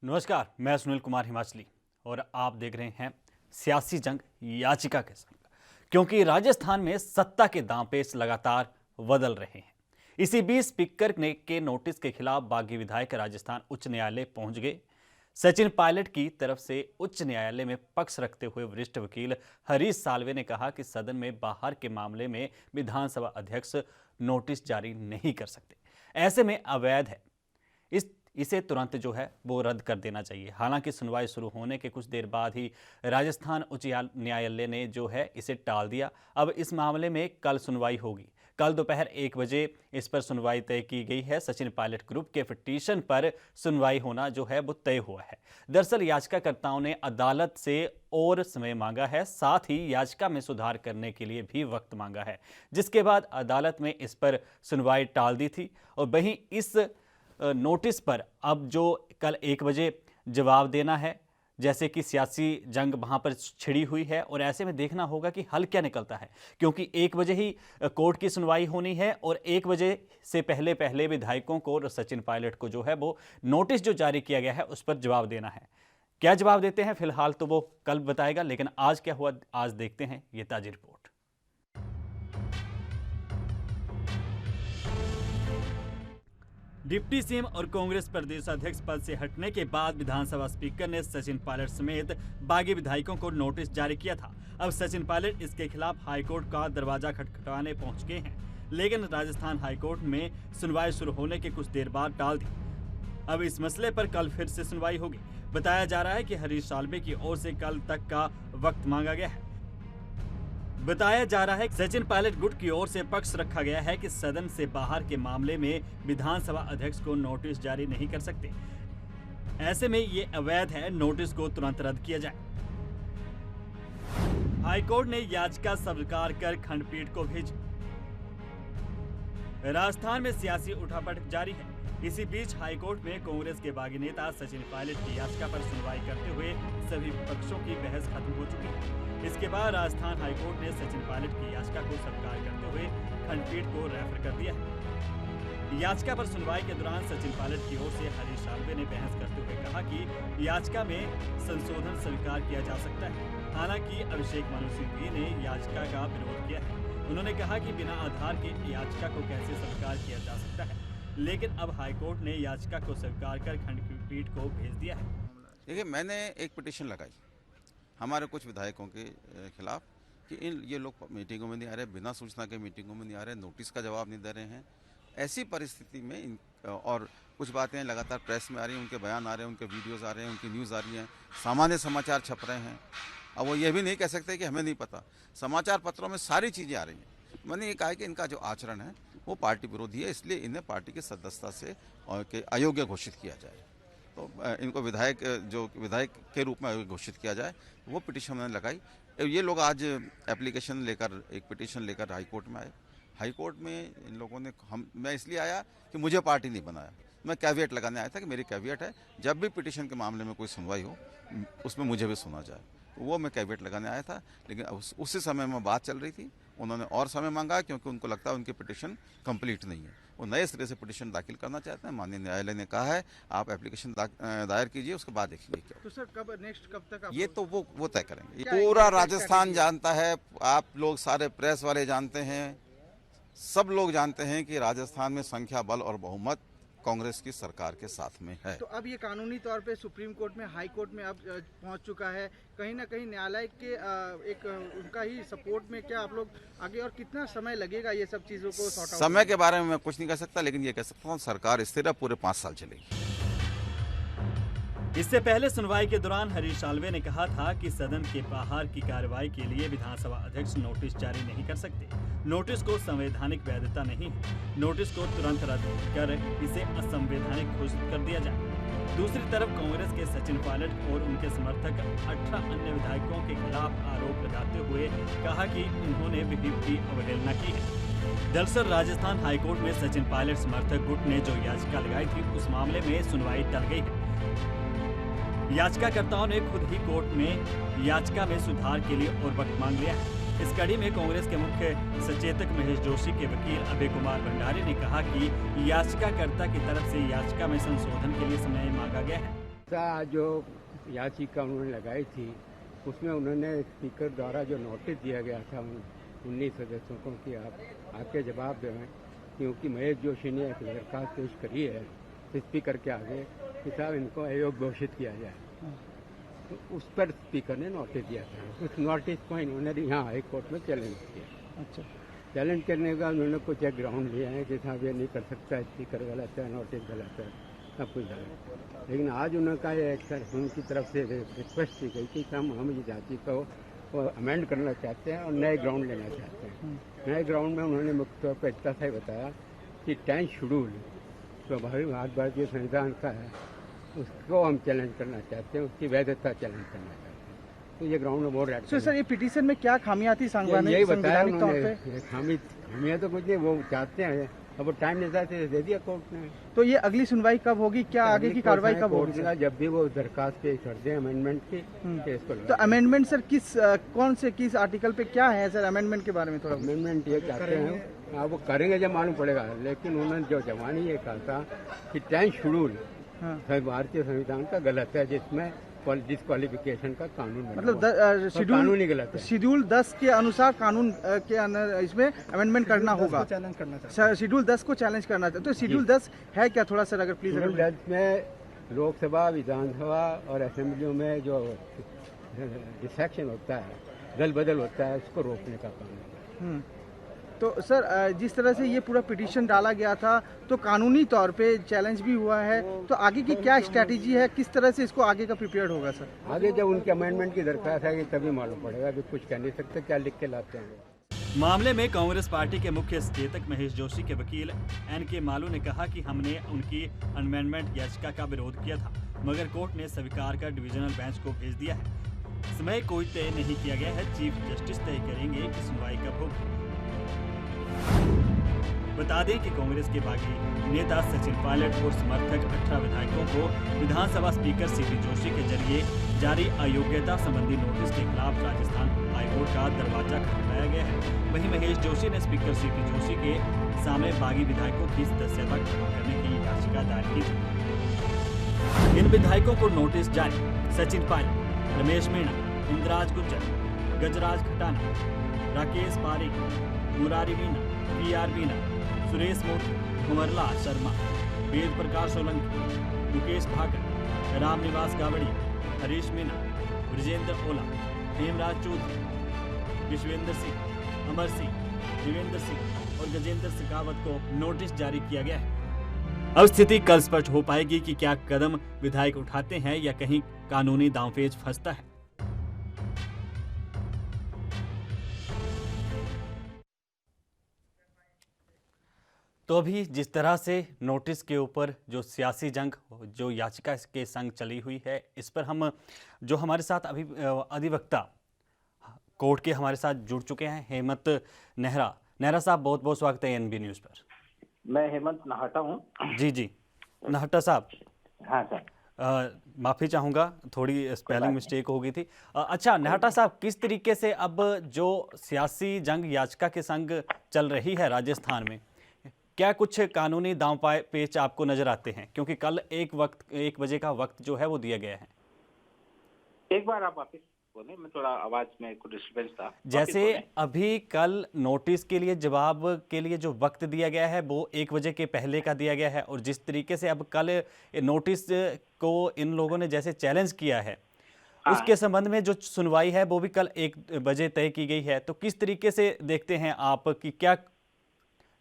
नमस्कार, मैं सुनील कुमार हिमाचली और आप देख रहे हैं सियासी जंग याचिका के संग। क्योंकि राजस्थान में सत्ता के दांवपेच लगातार बदल रहे हैं। इसी बीच स्पीकर ने के नोटिस के खिलाफ बागी विधायक राजस्थान उच्च न्यायालय पहुंच गए। सचिन पायलट की तरफ से उच्च न्यायालय में पक्ष रखते हुए वरिष्ठ वकील हरीश साल्वे ने कहा कि सदन में बाहर के मामले में विधानसभा अध्यक्ष नोटिस जारी नहीं कर सकते, ऐसे में अवैध है, इसे तुरंत जो है वो रद्द कर देना चाहिए। हालांकि सुनवाई शुरू होने के कुछ देर बाद ही राजस्थान उच्च न्यायालय ने जो है इसे टाल दिया। अब इस मामले में कल सुनवाई होगी। कल दोपहर 1 बजे इस पर सुनवाई तय की गई है। सचिन पायलट ग्रुप के पिटीशन पर सुनवाई होना जो है वो तय हुआ है। दरअसल याचिकाकर्ताओं ने अदालत से और समय मांगा है, साथ ही याचिका में सुधार करने के लिए भी वक्त मांगा है, जिसके बाद अदालत में इस पर सुनवाई टाल दी थी। और वहीं इस नोटिस पर अब जो कल 1 बजे जवाब देना है, जैसे कि सियासी जंग वहां पर छिड़ी हुई है और ऐसे में देखना होगा कि हल क्या निकलता है, क्योंकि 1 बजे ही कोर्ट की सुनवाई होनी है और 1 बजे से पहले पहले विधायकों को और सचिन पायलट को जो है वो नोटिस जो जारी किया गया है उस पर जवाब देना है। क्या जवाब देते हैं फिलहाल तो वो कल बताएगा, लेकिन आज क्या हुआ आज देखते हैं ये ताज़ी रिपोर्ट। डिप्टी सीएम और कांग्रेस प्रदेश अध्यक्ष पद से हटने के बाद विधानसभा स्पीकर ने सचिन पायलट समेत बागी विधायकों को नोटिस जारी किया था। अब सचिन पायलट इसके खिलाफ हाईकोर्ट का दरवाजा खटखटाने पहुंच गए हैं, लेकिन राजस्थान हाईकोर्ट में सुनवाई शुरू होने के कुछ देर बाद टाल दी। अब इस मसले पर कल फिर से सुनवाई होगी। बताया जा रहा है कि हरीश साल्वे की ओर से कल तक का वक्त मांगा गया है। बताया जा रहा है कि सचिन पायलट गुट की ओर से पक्ष रखा गया है कि सदन से बाहर के मामले में विधानसभा अध्यक्ष को नोटिस जारी नहीं कर सकते, ऐसे में ये अवैध है, नोटिस को तुरंत रद्द किया जाए। हाईकोर्ट ने याचिका स्वीकार कर खंडपीठ को भेजी। राजस्थान में सियासी उठापटक जारी है। इसी बीच हाईकोर्ट में कांग्रेस के बागी नेता सचिन पायलट की याचिका पर सुनवाई करते हुए सभी पक्षों की बहस खत्म हो चुकी है। इसके बाद राजस्थान हाईकोर्ट ने सचिन पायलट की याचिका को स्वीकार करते हुए खंडपीठ को रेफर कर दिया है। याचिका पर सुनवाई के दौरान सचिन पायलट की ओर से हरीश साल्वे ने बहस करते हुए कहा कि याचिका में संशोधन स्वीकार किया जा सकता है। हालांकि अभिषेक मनु सिंघवी ने याचिका का विरोध किया है। उन्होंने कहा कि बिना आधार के याचिका को कैसे स्वीकार किया जा सकता है, लेकिन अब हाईकोर्ट ने याचिका को स्वीकार कर खंडपीठ को भेज दिया है। देखिए, मैंने एक पिटीशन लगाई हमारे कुछ विधायकों के खिलाफ कि ये लोग मीटिंगों में नहीं आ रहे, बिना सूचना के मीटिंगों में नहीं आ रहे, नोटिस का जवाब नहीं दे रहे हैं। ऐसी परिस्थिति में और कुछ बातें लगातार प्रेस में आ रही हैं, उनके बयान आ रहे हैं, उनके वीडियोस आ रहे हैं, उनकी न्यूज़ आ रही हैं, सामान्य समाचार छप रहे हैं। अब वो ये भी नहीं कह सकते कि हमें नहीं पता, समाचार पत्रों में सारी चीज़ें आ रही हैं। मैंने ये कहा कि इनका जो आचरण है वो पार्टी विरोधी है, इसलिए इन्हें पार्टी की सदस्यता से अयोग्य घोषित किया जाए। तो इनको विधायक के रूप में घोषित किया जाए, वो पिटीशन मैंने लगाई। ये लोग आज एक पिटीशन लेकर हाईकोर्ट में आए। हाईकोर्ट में इन लोगों ने मैं इसलिए आया कि मुझे पार्टी नहीं बनाया, मैं कैविएट लगाने आया था कि मेरी कैविएट है जब भी पिटीशन के मामले में कोई सुनवाई हो उसमें मुझे भी सुना जाए, वो मैं कैविएट लगाने आया था। लेकिन उसी समय में बात चल रही थी, उन्होंने और समय मांगा क्योंकि उनको लगता है उनकी पिटीशन कंप्लीट नहीं है, वो नए सिरे से पिटीशन दाखिल करना चाहते हैं। माननीय न्यायालय ने कहा है आप एप्लीकेशन दायर कीजिए, उसके बाद देखेंगे क्या। तो सर कब तक ये तो वो तय करेंगे। पूरा राजस्थान जानता है, आप लोग सारे प्रेस वाले जानते हैं, सब लोग जानते हैं कि राजस्थान में संख्या बल और बहुमत कांग्रेस की सरकार के साथ में है। तो अब ये कानूनी तौर पे सुप्रीम कोर्ट में, हाई कोर्ट में अब पहुंच चुका है। कहीं ना कहीं न्यायालय के एक उनका ही सपोर्ट में क्या आप लोग आगे, और कितना समय लगेगा ये सब चीज़ों को सॉर्ट आउट? समय के बारे में मैं कुछ नहीं कह सकता, लेकिन ये कह सकता हूँ सरकार स्थिर है, पूरे 5 साल चलेगी। इससे पहले सुनवाई के दौरान हरीश साल्वे ने कहा था कि सदन के बाहर की कार्रवाई के लिए विधानसभा अध्यक्ष नोटिस जारी नहीं कर सकते। नोटिस को संवैधानिक वैधता नहीं है, नोटिस को तुरंत रद्द कर इसे असंवैधानिक घोषित कर दिया जाए। दूसरी तरफ कांग्रेस के सचिन पायलट और उनके समर्थक 18 अन्य विधायकों के खिलाफ आरोप लगाते हुए कहा कि उन्होंने विधि की अवहेलना की है। दरअसल राजस्थान हाईकोर्ट में सचिन पायलट समर्थक गुट ने जो याचिका लगाई थी उस मामले में सुनवाई टल गई है। याचिकाकर्ताओं ने खुद ही कोर्ट में याचिका में सुधार के लिए और वक्त मांग लिया है। इस कड़ी में कांग्रेस के मुख्य सचेतक महेश जोशी के वकील अभय कुमार भंडारी ने कहा कि याचिकाकर्ता की तरफ से याचिका में संशोधन के लिए समय मांगा गया है। जो याचिका उन्होंने लगाई थी उसमें उन्होंने स्पीकर द्वारा जो नोटिस दिया गया था उन 19 सदस्यों को कि आप आके जवाब दें, क्योंकि महेश जोशी ने एक दरखास्त पेश करी है स्पीकर के आगे कि साहब इनको अयोग्य घोषित किया जाए। तो उस पर स्पीकर ने नोटिस दिया था। उस नोटिस को इन्होंने यहाँ हाई कोर्ट में चैलेंज किया। अच्छा, चैलेंज करने का उन्होंने कुछ एक ग्राउंड लिया है कि साहब ये नहीं कर सकता, स्पीकर गलत है, नोटिस गलत है, सब कुछ गलत है। लेकिन आज उनका ये उनकी तरफ से रिक्वेस्ट की गई कि हम ये जाति को अमेंड करना चाहते हैं और नए ग्राउंड लेना चाहते हैं। नए ग्राउंड में उन्होंने मुख्य तौर पर इतना सा ही बताया कि 10 शेड्यूल भारतीय संविधान का है, उसको हम चैलेंज करना चाहते हैं, उसकी वैधता चैलेंज करना चाहते हैं। तो ये ग्राउंड में बोर्ड तो सर ये पिटीशन में क्या खामियां थी यही बताया उन्होंने। खामियां तो कुछ नहीं, वो चाहते हैं, अब वो टाइम देता है दे दिया कोर्ट ने। तो ये अगली सुनवाई कब होगी, क्या आगे की कार्रवाई कब होगी? जब भी वो दरखास्त पेश कर दें अमेंडमेंट की केस को। तो अमेंडमेंट सर किस आर्टिकल पे क्या है सर? अमेंडमेंट के बारे में थोड़ा। अमेंडमेंट ये चाहते हैं वो करेंगे जब मालूम पड़ेगा, लेकिन उन्होंने जो जवानी ये कहा था कि 10 शेड्यूल भारतीय संविधान का गलत है, जिसमें डिस्क्वालिफिकेशन का कानून मतलब कानून ही गलत है। शेड्यूल 10 के अनुसार कानून के अंदर इसमें अमेंडमेंट करना होगा। चैलेंज करना चाहिए शेड्यूल 10 को चैलेंज करना चाहिए। तो शेड्यूल 10 है क्या, थोड़ा सर अगर प्लीज। शेड्यूल 10 में लोकसभा, विधानसभा और असेंबलियों में जो डिसेक्शन होता है, दल बदल होता है, उसको रोकने का कानून। तो सर जिस तरह से ये पूरा पिटीशन डाला गया था तो कानूनी तौर पे चैलेंज भी हुआ है, तो आगे की क्या स्ट्रैटेजी है, किस तरह से इसको आगे का प्रिपेयर्ड होगा सर? आगे जब उनके अमेंडमेंट की दरखास्त आएगी तभी मालूम पड़ेगा, अभी कुछ कह नहीं सकते क्या लिख के लाते हैं। मामले में कांग्रेस पार्टी के मुख्य सचेतक महेश जोशी के वकील NK मालू ने कहा कि हमने उनकी अमेंडमेंट याचिका का विरोध किया था, मगर कोर्ट ने स्वीकार कर डिविजनल बेंच को भेज दिया है। समय कोई तय नहीं किया गया है, चीफ जस्टिस तय करेंगे कि सुनवाई कब होगी। बता दें कि कांग्रेस के बागी नेता सचिन पायलट और समर्थक 18 विधायकों को विधानसभा स्पीकर सीपी जोशी के जरिए जारी अयोग्यता संबंधी नोटिस के खिलाफ राजस्थान हाईकोर्ट का दरवाजा खटखटाया गया है। वहीं महेश जोशी ने स्पीकर सीपी जोशी के सामने बागी विधायकों की सदस्यता खत्म करने की याचिका दायर की थी। इन विधायकों को नोटिस जारी। सचिन पायलट, रमेश मीणा, इंद्राज गुज्जर, गजराज खटाना, राकेश पारीक, मुरारी मीणा, PR मीणा, सुरेश मोती, कुंवरलाल शर्मा, वेद प्रकाश सोलंकी, मुकेश भाकर, रामनिवास गावड़िया, हरीश मीणा, ब्रजेंद्र ओला, हेमराज चौधरी, विश्वेंद्र सिंह, अमर सिंह, देवेंद्र सिंह और गजेंद्र शेखावत को नोटिस जारी किया गया है। अब स्थिति कल स्पष्ट हो पाएगी कि क्या कदम विधायक उठाते हैं या कहीं कानूनी दांवपेच फंसता है। तो अभी जिस तरह से नोटिस के ऊपर जो सियासी जंग जो याचिका के संग चली हुई है, इस पर हम जो हमारे साथ अभी अधिवक्ता कोर्ट के हमारे साथ जुड़ चुके हैं, हेमंत नेहरा। नेहरा साहब, बहुत बहुत स्वागत है NB न्यूज़ पर। मैं हेमंत नाहटा हूँ। जी नाहटा साहब। हाँ सर। माफ़ी चाहूँगा, थोड़ी स्पेलिंग मिस्टेक हो गई थी। अच्छा नाहटा साहब, किस तरीके से अब जो सियासी जंग याचिका के संग चल रही है राजस्थान में, क्या कुछ कानूनी दांव पेच आपको नजर आते हैं? क्योंकि कल 1 बजे का वक्त जो है वो दिया गया है। एक बार आप वापस बोले, मैं थोड़ा आवाज में कुछ डिस्टर्बेंस था। जैसे अभी कल नोटिस के लिए जवाब के लिए जो वक्त दिया गया है वो 1 बजे के पहले का दिया गया है, और जिस तरीके से अब कल नोटिस को इन लोगों ने जैसे चैलेंज किया है, उसके संबंध में जो सुनवाई है वो भी कल 1 बजे तय की गई है। तो किस तरीके से देखते हैं आप कि क्या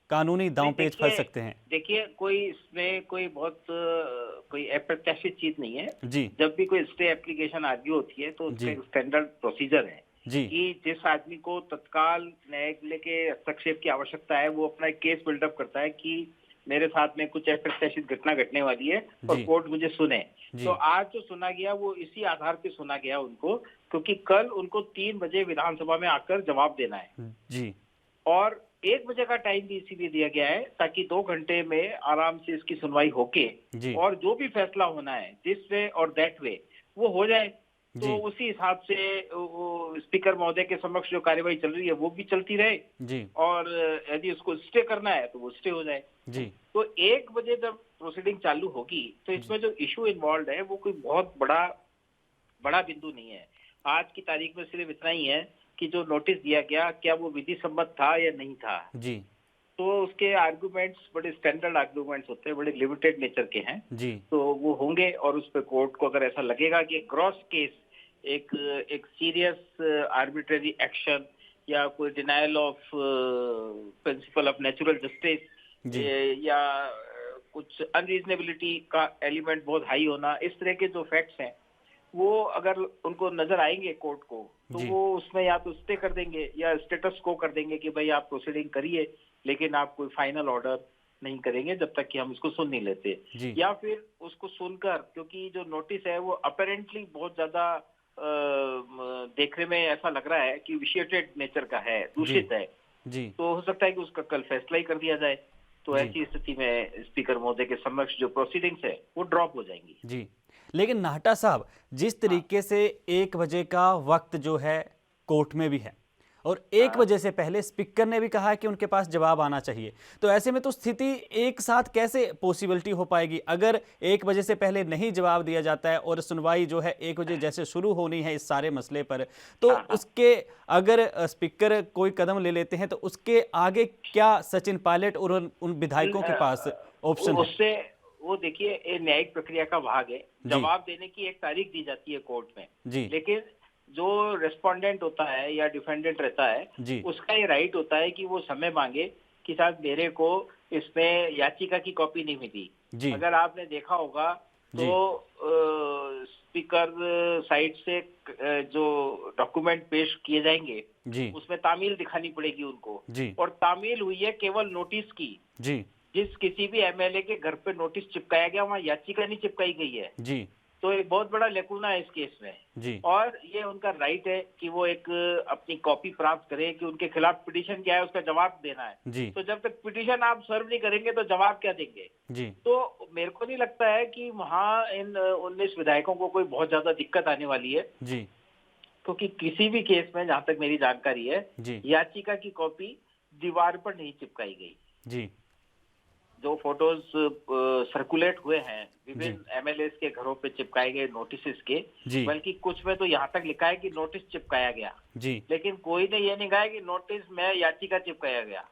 कानूनी दांव पेच फंस सकते हैं? देखिए, कोई इसमें कोई बहुत कोई अप्रत्याशित चीज नहीं है जी। जब भी कोई स्टे एप्लीकेशन आर्ग्यू होती है तो उसका एक स्टैंडर्ड प्रोसीजर है जी कि जिस आदमी को तत्काल न्यायिक के हस्तक्षेप की आवश्यकता है वो अपना एक केस बिल्डअप करता है कि मेरे साथ में कुछ अप्रत्याशित घटना घटने वाली है और कोर्ट मुझे सुने। तो आज जो सुना गया वो इसी आधार पे सुना गया उनको, क्योंकि कल उनको 3 बजे विधानसभा में आकर जवाब देना है जी, और 1 बजे का टाइम भी इसीलिए दिया गया है ताकि 2 घंटे में आराम से इसकी सुनवाई होके और जो भी फैसला होना है दिस वे और दैट वे वो हो जाए। तो उसी हिसाब से स्पीकर महोदय के समक्ष जो कार्यवाही चल रही है वो भी चलती रहे जी और यदि उसको स्टे करना है तो वो स्टे हो जाए। जी तो 1 बजे जब प्रोसीडिंग चालू होगी तो इसमें जो इशू इन्वॉल्व है वो कोई बहुत बड़ा बिंदु नहीं है। आज की तारीख में सिर्फ इतना ही है कि जो नोटिस दिया गया क्या वो विधि सम्मत था या नहीं था। जी तो उसके आर्गुमेंट्स बड़े स्टैंडर्ड आर्गुमेंट्स होते हैं, बड़े लिमिटेड नेचर के हैं। जी तो वो होंगे और उस पर कोर्ट को अगर ऐसा लगेगा कि ग्रॉस केस एक सीरियस आर्बिट्रेरी एक्शन या कोई denial of principle of natural justice या कुछ अनरीजनेबिलिटी का एलिमेंट बहुत हाई होना, इस तरह के जो फैक्ट्स हैं वो अगर उनको नजर आएंगे कोर्ट को तो वो उसमें या तो स्टे कर देंगे या स्टेटस को कर देंगे कि भाई आप प्रोसीडिंग करिए लेकिन आप कोई फाइनल ऑर्डर नहीं करेंगे जब तक कि हम इसको सुन नहीं लेते। या फिर उसको सुनकर, क्योंकि जो नोटिस है वो अपेरेंटली बहुत ज्यादा देखने में ऐसा लग रहा है कि विशिएटेड नेचर का है, दूषित है, तो हो सकता है कि उसका कल फैसला ही कर दिया जाए। तो ऐसी स्थिति में स्पीकर महोदय के समक्ष जो प्रोसीडिंग्स है वो ड्रॉप हो जाएंगी। जी, लेकिन नाहटा साहब, जिस तरीके से 1 बजे का वक्त जो है कोर्ट में भी है और 1 बजे से पहले स्पीकर ने भी कहा है कि उनके पास जवाब आना चाहिए, तो ऐसे में तो स्थिति एक साथ कैसे पॉसिबिलिटी हो पाएगी? अगर 1 बजे से पहले नहीं जवाब दिया जाता है और सुनवाई जो है 1 बजे जैसे शुरू होनी है इस सारे मसले पर, तो उसके अगर स्पीकर कोई कदम ले लेते हैं तो उसके आगे क्या सचिन पायलट और उन विधायकों के पास ऑप्शन है? उससे वो देखिए, ये न्यायिक प्रक्रिया का भाग है। जवाब देने की एक तारीख दी जाती है कोर्ट में, लेकिन जो रेस्पोंडेंट होता है या डिफेंडेंट रहता है उसका ये राइट होता है कि वो समय मांगे कि साहब मेरे को इसमें याचिका की कॉपी नहीं मिली। अगर आपने देखा होगा तो स्पीकर साइड से जो डॉक्यूमेंट पेश किए जाएंगे उसमें तामील दिखानी पड़ेगी उनको, और तामील हुई है केवल नोटिस की। जिस किसी भी एमएलए के घर पे नोटिस चिपकाया गया वहाँ याचिका नहीं चिपकाई गई है। तो एक बहुत बड़ा लेकुना है इस केस में, और ये उनका राइट है कि वो एक अपनी कॉपी प्राप्त करें कि उनके खिलाफ पिटीशन क्या है उसका जवाब देना है। तो जब तक पिटीशन आप सर्व नहीं करेंगे तो जवाब क्या देंगे? तो मेरे को नहीं लगता है कि वहाँ इन 19 विधायकों को कोई बहुत ज्यादा दिक्कत आने वाली है, क्योंकि किसी भी केस में जहां तक मेरी जानकारी है याचिका की कॉपी दीवार पर नहीं चिपकाई गई। जो फोटोज सर्कुलेट हुए हैं विभिन्न एमएलएस के घरों पे चिपकाए गए नोटिस के, बल्कि कुछ में तो यहाँ तक लिखा है कि नोटिस चिपकाया गया, लेकिन कोई ने ये नहीं कहा कि नोटिस में याचिका चिपकाया गया।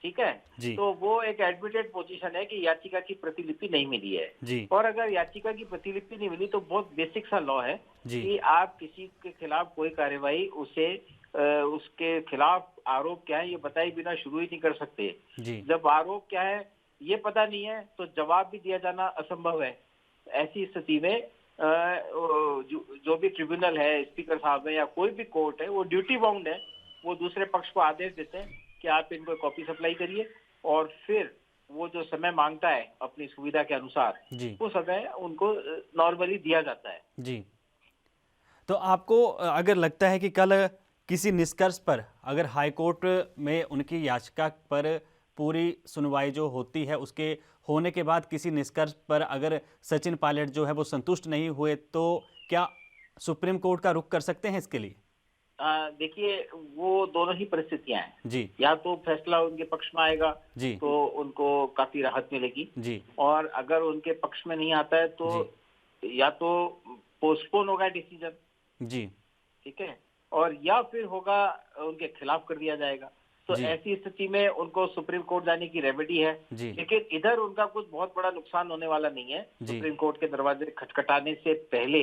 ठीक है, तो वो एक एडमिटेड पोजीशन है कि याचिका की प्रतिलिपि नहीं मिली है। और अगर याचिका की प्रतिलिपि नहीं मिली तो बहुत बेसिक सा लॉ है कि आप किसी के खिलाफ कोई कार्यवाही उसके खिलाफ आरोप क्या है ये बताए बिना शुरू ही नहीं कर सकते। जब आरोप क्या है ये पता नहीं है तो जवाब भी दिया जाना असंभव है। ऐसी स्थिति में जो भी ट्रिब्यूनल है, स्पीकर साहब है या कोई भी कोर्ट है, वो ड्यूटी बाउंड है, वो दूसरे पक्ष को आदेश देते हैं कि आप इनको कॉपी सप्लाई करिए, और फिर वो जो समय मांगता है अपनी सुविधा के अनुसार वो समय उनको नॉर्मली दिया जाता है। तो आपको अगर लगता है कि कल किसी निष्कर्ष पर अगर हाईकोर्ट में उनकी याचिका पर पूरी सुनवाई जो होती है उसके होने के बाद किसी निष्कर्ष पर अगर सचिन पायलट जो है वो संतुष्ट नहीं हुए तो क्या सुप्रीम कोर्ट का रुख कर सकते हैं इसके लिए? देखिए, वो दोनों ही परिस्थितियां हैं। या तो फैसला उनके पक्ष में आएगा तो उनको काफी राहत मिलेगी, और अगर उनके पक्ष में नहीं आता है तो या तो पोस्टपोन होगा डिसीजन, ठीक है, और या फिर होगा उनके खिलाफ कर दिया जाएगा। तो ऐसी स्थिति में उनको सुप्रीम कोर्ट जाने की रेमेडी है, लेकिन इधर उनका कुछ बहुत बड़ा नुकसान होने वाला नहीं है। सुप्रीम कोर्ट के दरवाजे खटखटाने से पहले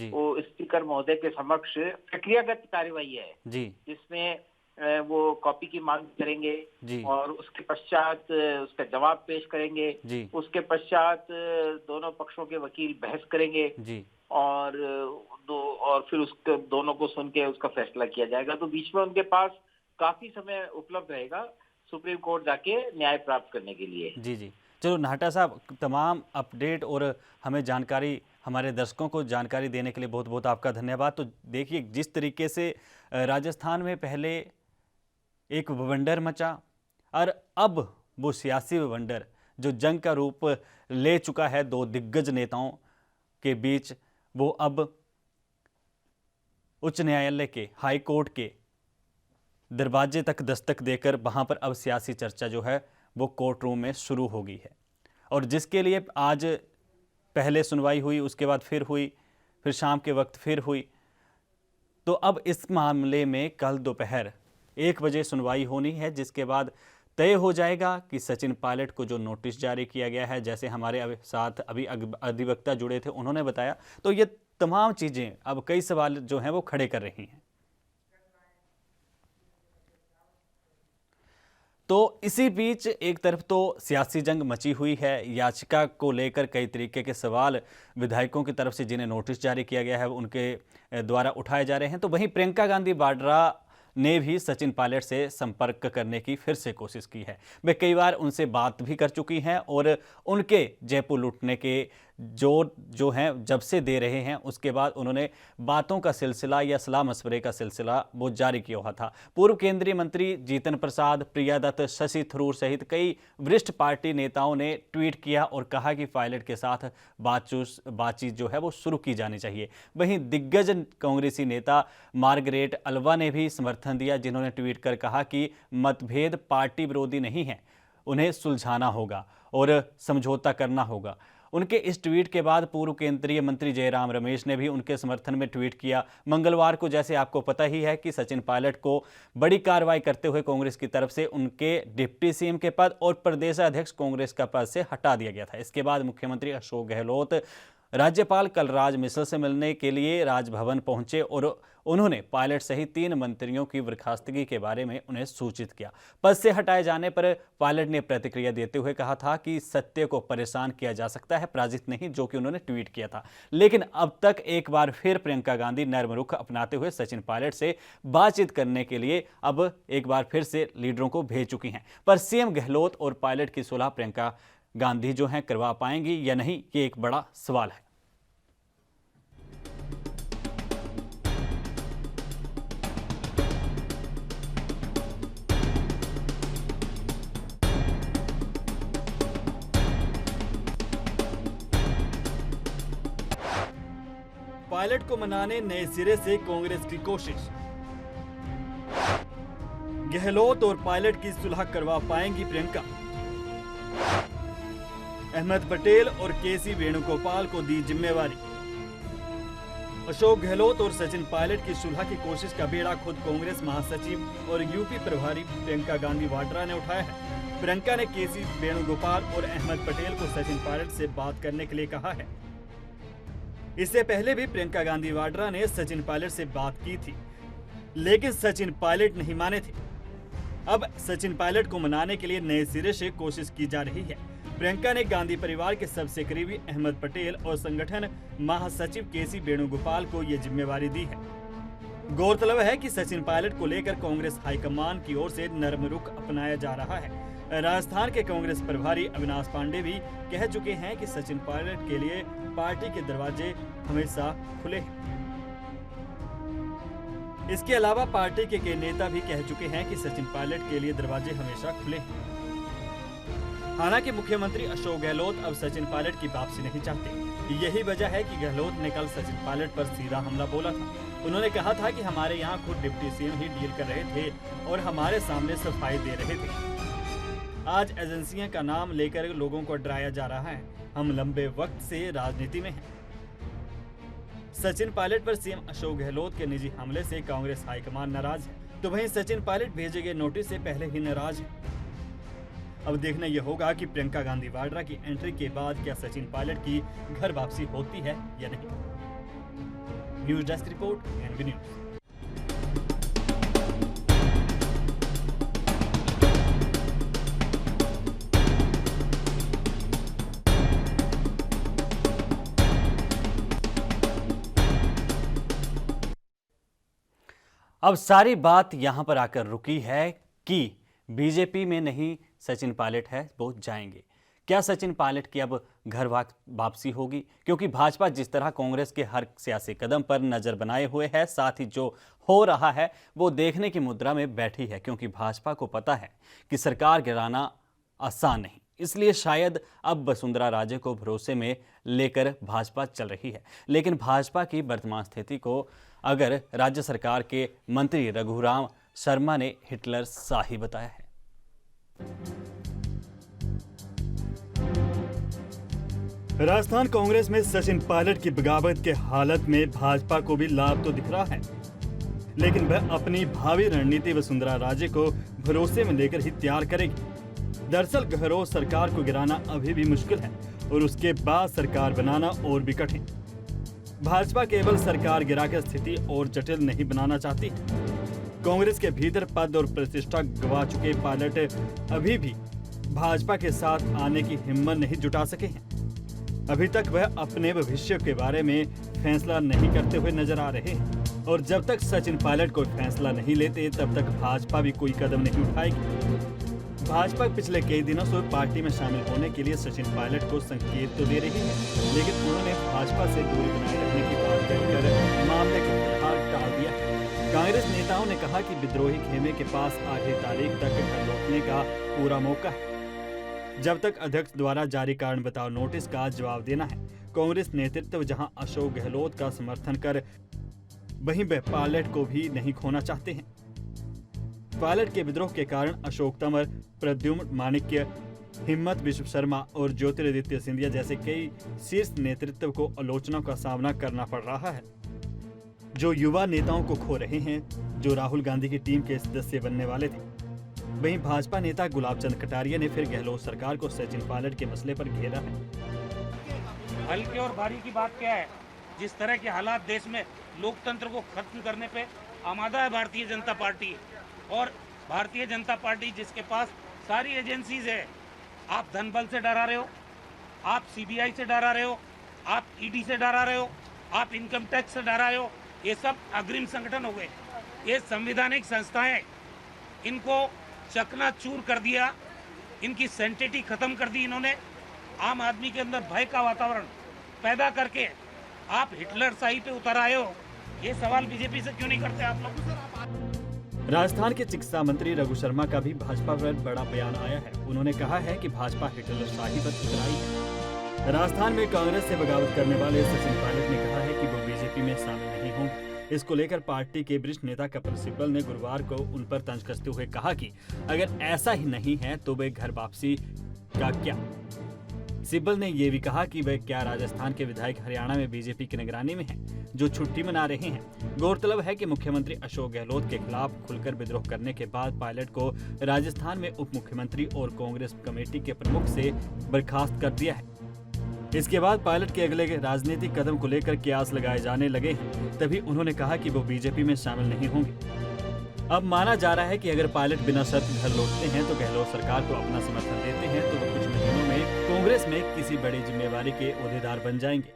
वो स्पीकर महोदय के समक्ष प्रक्रियागत कार्यवाही है जिसमें वो कॉपी की मांग करेंगे और उसके पश्चात उसका जवाब पेश करेंगे। उसके पश्चात दोनों पक्षों के वकील बहस करेंगे और फिर उसके दोनों को सुन के उसका फैसला किया जाएगा। तो बीच में उनके पास काफी समय उपलब्ध रहेगा सुप्रीम कोर्ट जाके न्याय प्राप्त करने के लिए। चलो नाहटा साहब, तमाम अपडेट और हमें जानकारी, हमारे दर्शकों को जानकारी देने के लिए बहुत बहुत आपका धन्यवाद। तो देखिए, जिस तरीके से राजस्थान में पहले एक बवंडर मचा और अब वो सियासी बवंडर जो जंग का रूप ले चुका है दो दिग्गज नेताओं के बीच, वो अब उच्च न्यायालय के, हाई कोर्ट के दरवाजे तक दस्तक देकर वहां पर अब सियासी चर्चा जो है वो कोर्ट रूम में शुरू हो गई है। और जिसके लिए आज पहले सुनवाई हुई, उसके बाद फिर हुई, फिर शाम के वक्त फिर हुई। तो अब इस मामले में कल दोपहर 1 बजे सुनवाई होनी है, जिसके बाद तय हो जाएगा कि सचिन पायलट को जो नोटिस जारी किया गया है, जैसे हमारे साथ अभी अधिवक्ता जुड़े थे उन्होंने बताया, तो ये तमाम चीज़ें अब कई सवाल जो हैं वो खड़े कर रही हैं। तो इसी बीच एक तरफ तो सियासी जंग मची हुई है, याचिका को लेकर कई तरीके के सवाल विधायकों की तरफ से जिन्हें नोटिस जारी किया गया है उनके द्वारा उठाए जा रहे हैं। तो वहीं प्रियंका गांधी वाड्रा ने भी सचिन पायलट से संपर्क करने की फिर से कोशिश की है। वे कई बार उनसे बात भी कर चुकी हैं और उनके जयपुर लूटने के जो हैं जब से दे रहे हैं, उसके बाद उन्होंने बातों का सिलसिला या सलाह मशवरे का सिलसिला वो जारी किया हुआ था। पूर्व केंद्रीय मंत्री जीतन प्रसाद, प्रिया दत्त, शशि थरूर सहित कई वरिष्ठ पार्टी नेताओं ने ट्वीट किया और कहा कि पायलट के साथ बातचीत जो है वो शुरू की जानी चाहिए। वहीं दिग्गज कांग्रेसी नेता मार्गरेट अल्वा ने भी समर्थन दिया, जिन्होंने ट्वीट कर कहा कि मतभेद पार्टी विरोधी नहीं है, उन्हें सुलझाना होगा और समझौता करना होगा। उनके इस ट्वीट के बाद पूर्व केंद्रीय मंत्री जयराम रमेश ने भी उनके समर्थन में ट्वीट किया। मंगलवार को, जैसे आपको पता ही है कि सचिन पायलट को बड़ी कार्रवाई करते हुए कांग्रेस की तरफ से उनके डिप्टी सीएम के पद और प्रदेशाध्यक्ष कांग्रेस का पद से हटा दिया गया था। इसके बाद मुख्यमंत्री अशोक गहलोत राज्यपाल कलराज मिश्र से मिलने के लिए राजभवन पहुंचे और उन्होंने पायलट सहित 3 मंत्रियों की बर्खास्तगी के बारे में उन्हें सूचित किया। पद से हटाए जाने पर पायलट ने प्रतिक्रिया देते हुए कहा था कि सत्य को परेशान किया जा सकता है, पराजित नहीं, जो कि उन्होंने ट्वीट किया था। लेकिन अब तक एक बार फिर प्रियंका गांधी नर्म रुख अपनाते हुए सचिन पायलट से बातचीत करने के लिए अब एक बार फिर से लीडरों को भेज चुकी हैं। पर सीएम गहलोत और पायलट की सुलह प्रियंका गांधी जो हैं करवा पाएंगी या नहीं, ये एक बड़ा सवाल है। पायलट को मनाने नए सिरे से कांग्रेस की कोशिश। गहलोत और पायलट की सुलह करवा पाएंगी प्रियंका। अहमद पटेल और केसी वेणुगोपाल को दी जिम्मेवारी। अशोक गहलोत और सचिन पायलट की सुलह की कोशिश का बेड़ा खुद कांग्रेस महासचिव और यूपी प्रभारी प्रियंका गांधी वाड्रा ने उठाया है। प्रियंका ने केसी वेणुगोपाल और अहमद पटेल को सचिन पायलट से बात करने के लिए कहा है। इससे पहले भी प्रियंका गांधी वाड्रा ने सचिन पायलट से बात की थी, लेकिन सचिन पायलट नहीं माने थे। अब सचिन पायलट को मनाने के लिए नए सिरे से कोशिश की जा रही है। प्रियंका ने गांधी परिवार के सबसे करीबी अहमद पटेल और संगठन महासचिव केसी वेणुगोपाल को यह जिम्मेवारी दी है। गौरतलब है कि सचिन पायलट को लेकर कांग्रेस हाईकमान की ओर से नरम रुख अपनाया जा रहा है। राजस्थान के कांग्रेस प्रभारी अविनाश पांडे भी कह चुके हैं कि सचिन पायलट के लिए पार्टी के दरवाजे हमेशा खुले हैं। इसके अलावा पार्टी के कई नेता भी कह चुके हैं कि सचिन पायलट के लिए दरवाजे हमेशा खुले हैं। हालांकि मुख्यमंत्री अशोक गहलोत अब सचिन पायलट की वापसी नहीं चाहते। यही वजह है कि गहलोत ने कल सचिन पायलट पर सीधा हमला बोला था। उन्होंने कहा था कि हमारे यहाँ खुद डिप्टी सीएम ही डील कर रहे थे और हमारे सामने सफाई दे रहे थे। आज एजेंसियां का नाम लेकर लोगों को डराया जा रहा है। हम लंबे वक्त से राजनीति में हैं। सचिन पायलट पर सीएम अशोक गहलोत के निजी हमले से कांग्रेस हाईकमान नाराज है, तो वहीं सचिन पायलट भेजे गए नोटिस से पहले ही नाराज है। अब देखना यह होगा कि प्रियंका गांधी वाड्रा की एंट्री के बाद क्या सचिन पायलट की घर वापसी होती है या नहीं। News desk report, NV news. अब सारी बात यहां पर आकर रुकी है कि बीजेपी में नहीं सचिन पायलट है, वो जाएंगे। क्या सचिन पायलट की अब घर वापसी होगी? क्योंकि भाजपा जिस तरह कांग्रेस के हर सियासी कदम पर नजर बनाए हुए है, साथ ही जो हो रहा है वो देखने की मुद्रा में बैठी है, क्योंकि भाजपा को पता है कि सरकार गिराना आसान नहीं। इसलिए शायद अब वसुंधरा राजे को भरोसे में लेकर भाजपा चल रही है। लेकिन भाजपा की वर्तमान स्थिति को अगर राज्य सरकार के मंत्री रघुराम शर्मा ने हिटलर शाही बताया है। राजस्थान कांग्रेस में सचिन पायलट की बगावत के हालत में भाजपा को भी लाभ तो दिख रहा है, लेकिन वह अपनी भावी रणनीति वसुंधरा राजे को भरोसे में लेकर ही तैयार करेगी। दरअसल गहलोत सरकार को गिराना अभी भी मुश्किल है और उसके बाद सरकार बनाना और भी कठिन। भाजपा केवल सरकार गिराकर स्थिति और जटिल नहीं बनाना चाहती। कांग्रेस के भीतर पद और प्रतिष्ठा गवा चुके पायलट अभी भी भाजपा के साथ आने की हिम्मत नहीं जुटा सके हैं। अभी तक वह अपने भविष्य के बारे में फैसला नहीं करते हुए नजर आ रहे हैं और जब तक सचिन पायलट कोई फैसला नहीं लेते तब तक भाजपा भी कोई कदम नहीं उठाएगी। भाजपा पिछले कई दिनों से पार्टी में शामिल होने के लिए सचिन पायलट को संकेत तो दे रही है, लेकिन उन्होंने भाजपा से दूरी बनाए रखने की बात कहकर मामले को फिलहाल टाल दिया। कांग्रेस नेताओं ने कहा कि विद्रोही खेमे के पास 8 तारीख तक घर लौटने का पूरा मौका है, जब तक अध्यक्ष द्वारा जारी कारण बताओ नोटिस का जवाब देना है। कांग्रेस नेतृत्व जहां अशोक गहलोत का समर्थन कर वहीं वे पायलट को भी नहीं खोना चाहते हैं। पायलट के विद्रोह के कारण अशोक तंवर, प्रद्युम्न माणिक्य, हिम्मत विश्व शर्मा और ज्योतिरादित्य सिंधिया जैसे कई शीर्ष नेतृत्व को आलोचना का सामना करना पड़ रहा है, जो युवा नेताओं को खो रहे हैं, जो राहुल गांधी की टीम के सदस्य बनने वाले थे। वहीं भाजपा नेता गुलाब चंद कटारिया ने फिर गहलोत सरकार को सचिन पायलट के मसले पर घेरा है। हल्के और भारी की बात क्या है? जिस तरह के हालात देश में लोकतंत्र को खत्म करने पे आमादा है भारतीय जनता पार्टी, और भारतीय जनता पार्टी जिसके पास सारी एजेंसीज है। आप धन बल से डरा रहे हो, आप सीबीआई से डरा रहे हो, आप ईडी से डरा रहे हो, आप इनकम टैक्स से डरा रहे हो। ये सब अग्रिम संगठन हो गए, ये संवैधानिक संस्थाएं, इनको चकनाचूर कर दिया, इनकी सेंटिटी खत्म कर दी इन्होंने। आम आदमी के अंदर भय का वातावरण पैदा करके आप हिटलर शाही पे उतर आए हो। ये सवाल बीजेपी से क्यों नहीं करते आप लोग? राजस्थान के चिकित्सा मंत्री रघु शर्मा का भी भाजपा पर बड़ा बयान आया है। उन्होंने कहा है कि भाजपा हिटलर शाही पर उतर आई है। राजस्थान में कांग्रेस से बगावत करने वाले सचिन पायलट ने कहा है कि वो बीजेपी में शामिल नहीं होंगे। इसको लेकर पार्टी के वरिष्ठ नेता कपिल सिब्बल ने गुरुवार को उन पर तंज कसते हुए कहा कि अगर ऐसा ही नहीं है तो वे घर वापसी का क्या। सिब्बल ने यह भी कहा कि वे क्या राजस्थान के विधायक हरियाणा में बीजेपी की निगरानी में हैं, जो छुट्टी मना रहे हैं। गौरतलब है कि मुख्यमंत्री अशोक गहलोत के खिलाफ खुलकर विद्रोह करने के बाद पायलट को राजस्थान में उप मुख्यमंत्री और कांग्रेस कमेटी के प्रमुख से बर्खास्त कर दिया है। इसके बाद पायलट के अगले राजनीतिक कदम को लेकर कयास लगाए जाने लगे हैं। तभी उन्होंने कहा कि वो बीजेपी में शामिल नहीं होंगे। अब माना जा रहा है कि अगर पायलट बिना शर्त घर लौटते हैं तो गहलोत सरकार को अपना समर्थन देते हैं तो वो कुछ महीनों में कांग्रेस में किसी बड़ी जिम्मेवारी के ओहदेदार बन जाएंगे।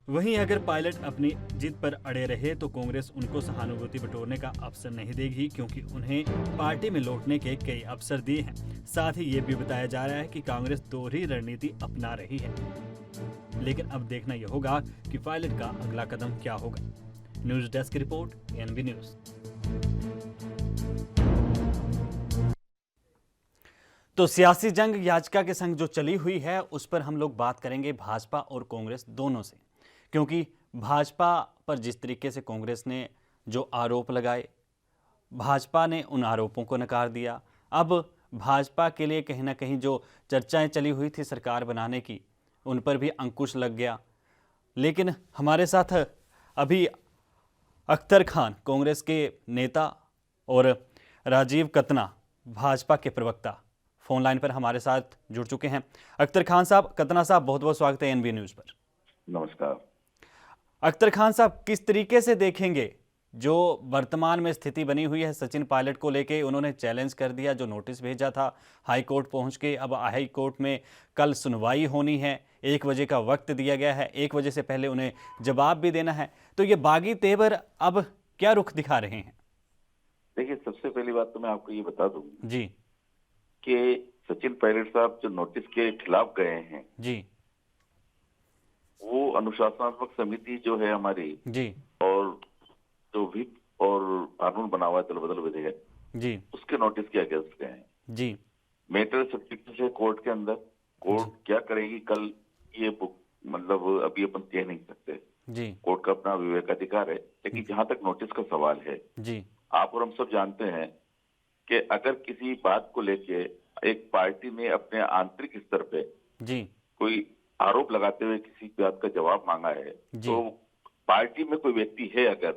वहीं अगर पायलट अपनी जिद पर अड़े रहे तो कांग्रेस उनको सहानुभूति बटोरने का अवसर नहीं देगी, क्योंकि उन्हें पार्टी में लौटने के कई अवसर दिए हैं। साथ ही ये भी बताया जा रहा है कि कांग्रेस दोहरी रणनीति अपना रही है। लेकिन अब देखना यह होगा कि पायलट का अगला कदम क्या होगा। News desk report, NB news. तो सियासी जंग याचिका के संग जो चली हुई है उस पर हम लोग बात करेंगे भाजपा और कांग्रेस दोनों से, क्योंकि भाजपा पर जिस तरीके से कांग्रेस ने जो आरोप लगाए, भाजपा ने उन आरोपों को नकार दिया। अब भाजपा के लिए कहीं ना कहीं जो चर्चाएं चली हुई थी सरकार बनाने की, उन पर भी अंकुश लग गया। लेकिन हमारे साथ अभी अख्तर खान कांग्रेस के नेता और राजीव कतना भाजपा के प्रवक्ता फोन लाइन पर हमारे साथ जुड़ चुके हैं। अख्तर खान साहब, कतना साहब, बहुत बहुत स्वागत है एनबी न्यूज़ पर। नमस्कार। अख्तर खान साहब, किस तरीके से देखेंगे जो वर्तमान में स्थिति बनी हुई है सचिन पायलट को लेके? उन्होंने चैलेंज कर दिया, जो नोटिस भेजा था हाई कोर्ट पहुंच के, अब हाई कोर्ट में कल सुनवाई होनी है, 1 बजे का वक्त दिया गया है, 1 बजे से पहले उन्हें जवाब भी देना है। तो ये बागी तेवर अब क्या रुख दिखा रहे हैं? देखिए, सबसे पहली बात तो मैं आपको ये बता दूं जी कि सचिन पायलट साहब जो नोटिस के खिलाफ गए हैं जी, वो अनुशासनात्मक समिति जो है हमारी जी और जो विप और कानून बना हुआ है दल बदल विधेयक जी उसके नोटिस के अगेंस्ट गए हैं। जी, मैटर सब्जेक्ट है कोर्ट के अंदर। कोर्ट क्या करेगी कल, ये मतलब अभी अपन कह नहीं सकते। जी कोर्ट का अपना विवेकाधिकार है। लेकिन जहां तक नोटिस का सवाल है, जी आप और हम सब जानते हैं कि अगर किसी बात को लेके एक पार्टी ने अपने आंतरिक स्तर पे जी कोई आरोप लगाते हुए किसी बात का जवाब मांगा है, जी तो पार्टी में कोई व्यक्ति है अगर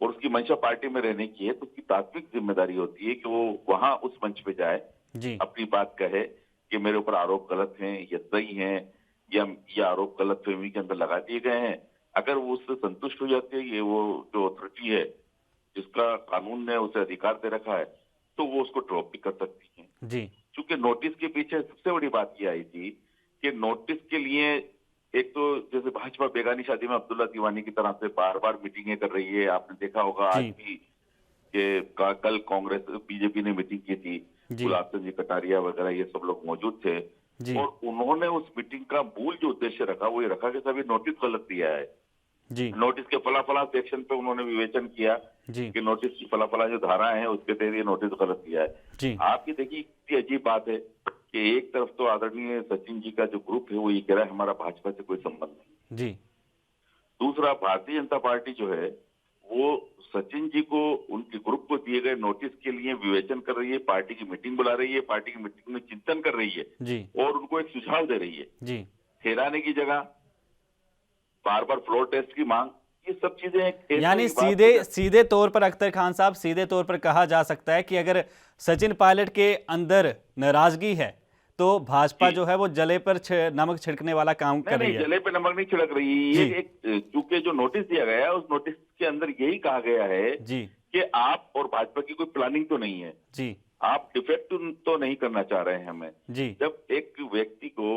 और उसकी मंशा पार्टी में रहने की है, तो उसकी प्राथमिक जिम्मेदारी होती है कि वो वहां उस मंच पे जाए, जी अपनी बात कहे कि मेरे ऊपर आरोप गलत हैं या सही हैं, या ये आरोप गलत फहमी के अंदर लगा दिए गए हैं। अगर वो उससे संतुष्ट हो जाती है, ये वो जो अथॉरिटी है जिसका कानून ने उसे अधिकार दे रखा है, तो वो उसको ड्रॉप भी कर सकती है। जी क्योंकि नोटिस के पीछे सबसे बड़ी बात ये आई थी कि नोटिस के लिए एक तो जैसे भाजपा बेगानी शादी में अब्दुल्ला दीवानी की तरह से बार बार मीटिंगें कर रही है। आपने देखा होगा आज जी भी कि कल कांग्रेस बीजेपी ने मीटिंग की थी, जी गुलाब सिंह जी कटारिया वगैरह ये सब लोग मौजूद थे, जी और उन्होंने उस मीटिंग का मूल जो उद्देश्य रखा वो ये रखा कि सभी नोटिस गलत दिया है। जी नोटिस के फला सेक्शन पे उन्होंने विवेचन किया जी कि नोटिस की फला जो धारा है उसके तहत ये नोटिस गलत दिया है। जी आपकी देखिए कितनी अजीब बात है कि एक तरफ तो आदरणीय सचिन जी का जो ग्रुप है वो ये कह रहा है हमारा भाजपा से कोई संबंध नहीं। जी दूसरा, भारतीय जनता पार्टी जो है वो सचिन जी को उनके ग्रुप को दिए गए नोटिस के लिए विवेचन कर रही है, पार्टी की मीटिंग बुला रही है, पार्टी की मीटिंग में चिंतन कर रही है जी और उनको एक सुझाव दे रही है। जी ठहराने की जगह बार बार फ्लोर टेस्ट की मांग, ये सब चीजें एक यानी एक बात सीधे हो जाती सीधे तौर पर अख्तर खान साहब, सीधे तौर पर कहा जा सकता है कि अगर सचिन पायलट के अंदर नाराजगी है तो भाजपा जी। जो है वो जले पर नमक छिड़कने वाला काम कर रही नहीं, है। जले पे नमक नहीं छिड़क रही। ये जी। एक चूंकि जो नोटिस दिया गया है उस नोटिस के अंदर यही कहा गया है जी कि आप और भाजपा की कोई प्लानिंग तो नहीं है, जी आप डिफेक्ट तो नहीं करना चाह रहे हैं हमें। जी जब एक व्यक्ति को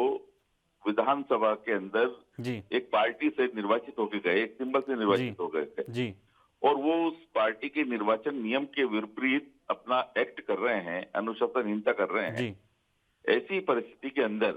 विधानसभा के अंदर जी एक पार्टी से निर्वाचित होकर गए, एक सिंबल से निर्वाचित हो गए जी और वो उस पार्टी के निर्वाचन नियम के विपरीत अपना एक्ट कर रहे हैं, अनुशासनहीनता कर रहे हैं, जी ऐसी परिस्थिति के अंदर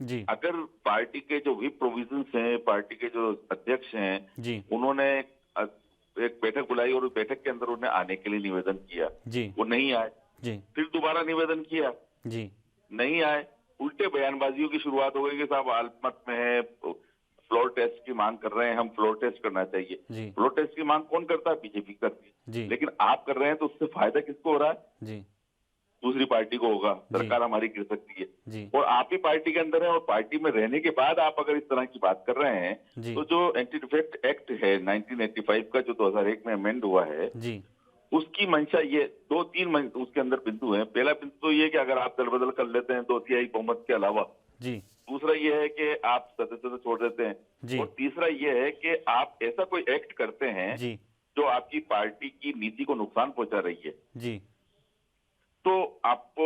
जी अगर पार्टी के जो व्हिप प्रोविजंस हैं, पार्टी के जो अध्यक्ष हैं, जी उन्होंने एक बैठक बुलाई और उस बैठक के अंदर उन्हें आने के लिए निवेदन किया, जी वो नहीं आए, जी फिर दोबारा निवेदन किया, जी नहीं आए, उल्टे बयानबाजियों की शुरुआत हो गई कि साहब अल्पमत में है, फ्लोर टेस्ट की मांग कर रहे हैं, हम फ्लोर टेस्ट करना चाहिए। जी फ्लोर टेस्ट की मांग कौन करता है? बीजेपी करती है। जी लेकिन आप कर रहे हैं तो उससे फायदा किसको हो रहा है? जी दूसरी पार्टी को होगा, जी। सरकार हमारी गिर सकती है। जी और आप ही पार्टी के अंदर है और पार्टी में रहने के बाद आप अगर इस तरह की बात कर रहे हैं, जी तो जो एंटी डिफेक्ट एक्ट है 1985 का जो 2001 में अमेंड हुआ है, जी उसकी मंशा ये 2-3 उसके अंदर बिंदु है। पहला बिंदु तो ये कि अगर आप दल बदल कर लेते हैं 2/3 बहुमत के अलावा, जी दूसरा ये है कि आप सदस्यता छोड़ देते हैं, जी और तीसरा ये है कि आप ऐसा कोई एक्ट करते हैं जी जो आपकी पार्टी की नीति को नुकसान पहुंचा रही है, जी तो आपको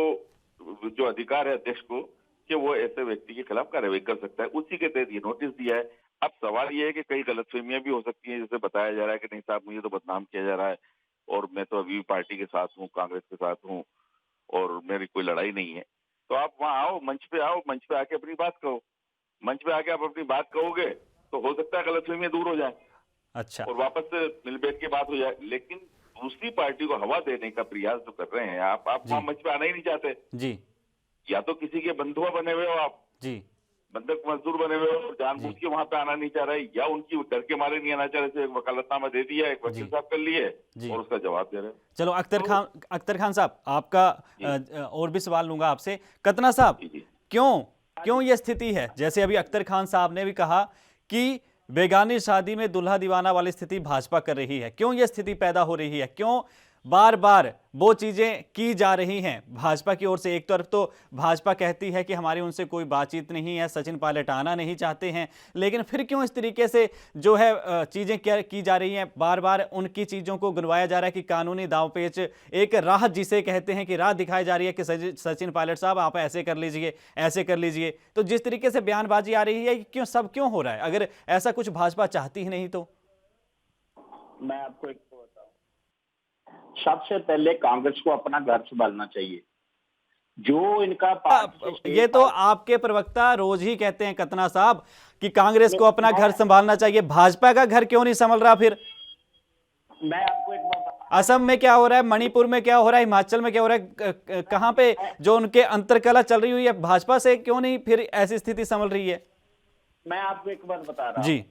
जो अधिकार है अध्यक्ष को कि वो ऐसे व्यक्ति के खिलाफ कार्रवाई कर सकता है। उसी के तहत ये नोटिस दिया है। अब सवाल ये है कि कई गलतफहमियां भी हो सकती हैं, जैसे बताया जा रहा है कि नहीं साहब मुझे तो बदनाम किया जा रहा है और मैं तो अभी भी पार्टी के साथ हूँ, कांग्रेस के साथ हूँ और मेरी कोई लड़ाई नहीं है। तो आप वहाँ आओ, मंच पे आके अपनी बात कहो। मंच पे आके आप अपनी बात कहोगे तो हो सकता है गलतफहमियां दूर हो जाए अच्छा और वापस से मिल बैठ के बात हो जाए। लेकिन दूसरी पार्टी को हवा देने का प्रयास जो कर रहे हैं आप वहाँ मंच पे आना ही नहीं चाहते। जी या तो किसी के बंधुआ बने हुए हो आप, जी बंधक मजदूर बने हुए हो, जानबूझ के वहां पे आना नहीं चाह रहे, या उनकी डर के मारे नहीं आना चाह रहे, एक वकालतनामा दे दिया, एक वकील साहब कर लिए जी। और उसका जवाब दे रहे। चलो अख्तर खान साहब, आपका और भी सवाल लूंगा आपसे। कतना साहब, जी जी क्यों ये स्थिति है? जैसे अभी अख्तर खान साहब ने भी कहा कि बेगानी शादी में दुल्हा दीवाना वाली स्थिति भाजपा कर रही है। क्यों ये स्थिति पैदा हो रही है? क्यों बार बार वो चीजें की जा रही हैं भाजपा की ओर से? एक तरफ तो भाजपा कहती है कि हमारी उनसे कोई बातचीत नहीं है, सचिन पायलट आना नहीं चाहते हैं, लेकिन फिर क्यों इस तरीके से जो है चीजें की जा रही हैं? बार बार उनकी चीजों को गिनवाया जा रहा है कि कानूनी दांवपेच, एक राह जिसे कहते हैं कि राह दिखाई जा रही है कि सचिन पायलट साहब आप ऐसे कर लीजिए, ऐसे कर लीजिए। तो जिस तरीके से बयानबाजी आ रही है, क्यों हो रहा है? अगर ऐसा कुछ भाजपा चाहती ही नहीं तो? मैं आपको एक तो बताऊं, सबसे पहले कांग्रेस को अपना घर संभालना चाहिए। जो इनका ये तो आपके प्रवक्ता रोज ही कहते हैं कतना साहब कि कांग्रेस को अपना घर संभालना चाहिए। भाजपा का घर क्यों नहीं संभल रहा फिर? मैं आपको एक बात, असम में क्या हो रहा है, मणिपुर में क्या हो रहा है, हिमाचल में क्या हो रहा है, कहां पे जो उनके अंतरकला चल रही हुई है, भाजपा से क्यों नहीं फिर ऐसी स्थिति संभल रही है? मैं आपको एक बात बता रहा हूं। जी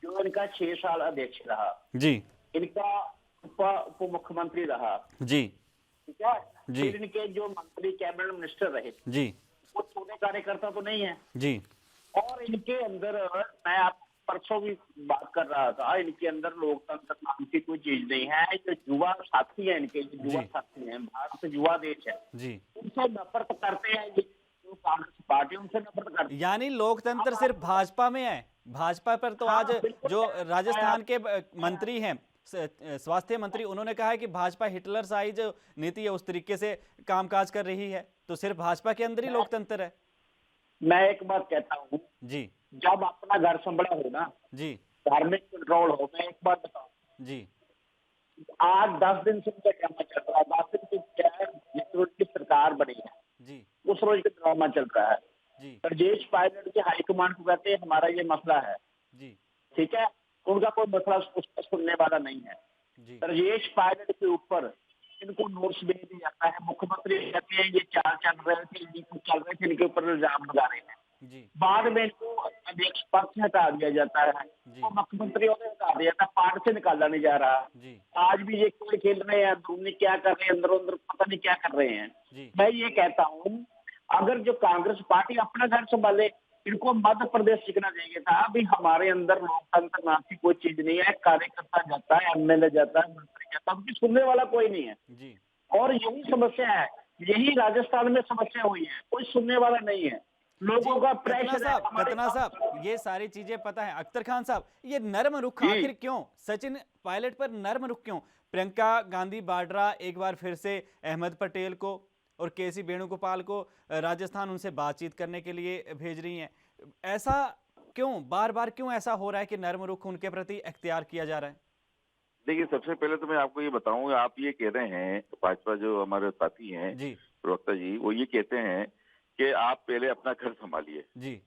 जो इनका 6 साल अध्यक्ष रहा, जी इनका उप मुख्यमंत्री रहा, जी ठीक है, जी फिर इनके जो मंत्री कैबिनेट मिनिस्टर रहे, जी वो छोटे कार्यकर्ता तो नहीं है। जी और इनके अंदर, मैं आप परसों भी बात कर रहा था, इनके अंदर लोकतंत्र नाम की कोई चीज नहीं है। ये युवा साथी है, इनके युवा जी साथी हैं, भारत युवा देश है, जी। उनसे नफरत करते हैं ये जो कांग्रेस पार्टी, उनसे नफरत करती है। यानी लोकतंत्र सिर्फ भाजपा में है? भाजपा पर तो हाँ, आज बिल्कुल जो है। राजस्थान के मंत्री हैं, स्वास्थ्य मंत्री, उन्होंने कहा है कि भाजपा हिटलर साई जो नीति है उस तरीके से कामकाज कर रही है, तो सिर्फ भाजपा के अंदर ही लोकतंत्र है? मैं एक बात कहता हूँ, जी जब अपना घर संभला हो ना, जी धार्मिक कंट्रोल हो, मैं एक बात बताऊँ, जी आज 10 दिन से उनका ड्रामा चल रहा है। 10 दिन से क्या है, जिस रोज की सरकार बनी है जी उस रोज का ड्रामा चल रहा है। जी ब्रजेश पायलट के हाईकमांड को कहते हैं हमारा ये मसला है, जी ठीक है, उनका कोई मसला उसका सुनने वाला नहीं है। जी ब्रजेश पायलट के ऊपर इनको नोट्स भेज दिया जाता है, मुख्यमंत्री कहते हैं ये चाल चल रहे थे, ये कुछ चल रहे थे, इनके ऊपर इल्जाम लगा रहे हैं। जी बाद में इनको अध्यक्ष पद से हटा दिया जाता है, जी तो मुख्यमंत्री और हटा दिया जाता है, पार्टी से निकाला नहीं जा रहा। जी आज भी ये कोई खेल रहे हैं, अंदरूनी क्या कर रहे हैं, अंदर अंदर पता नहीं क्या कर रहे हैं। जी मैं ये कहता हूँ, अगर जो कांग्रेस पार्टी अपना घर संभाले, इनको मध्य प्रदेश सीखना चाहिए था। अभी हमारे अंदर लोकतंत्र नाम की कोई चीज नहीं है। कार्यकर्ता जाता है, एमएलए जाता है, मंत्री जाता है, उनकी सुनने वाला कोई नहीं है। जी और यही समस्या है, यही राजस्थान में समस्या हुई है, कोई सुनने वाला नहीं है, लोगों का प्रेशर है। कतना साहब, ये सारी चीजें पता है। अख्तर खान साहब, ये नर्म रुख आखिर क्यों? सचिन पायलट पर नर्म रुख क्यों? प्रियंका गांधी वाड्रा एक बार फिर से अहमद पटेल को और केसी वेणुगोपाल को राजस्थान उनसे बातचीत करने के लिए भेज रही हैं। ऐसा क्यों, बार बार क्यों ऐसा हो रहा है कि नर्म रुख उनके प्रति अख्तियार किया जा रहा है? देखिए, सबसे पहले तो मैं आपको ये बताऊं, आप ये कह रहे हैं, भाजपा जो हमारे साथी हैं जी प्रवक्ता जी, वो ये कहते हैं कि आप पहले अपना घर संभालिए। जी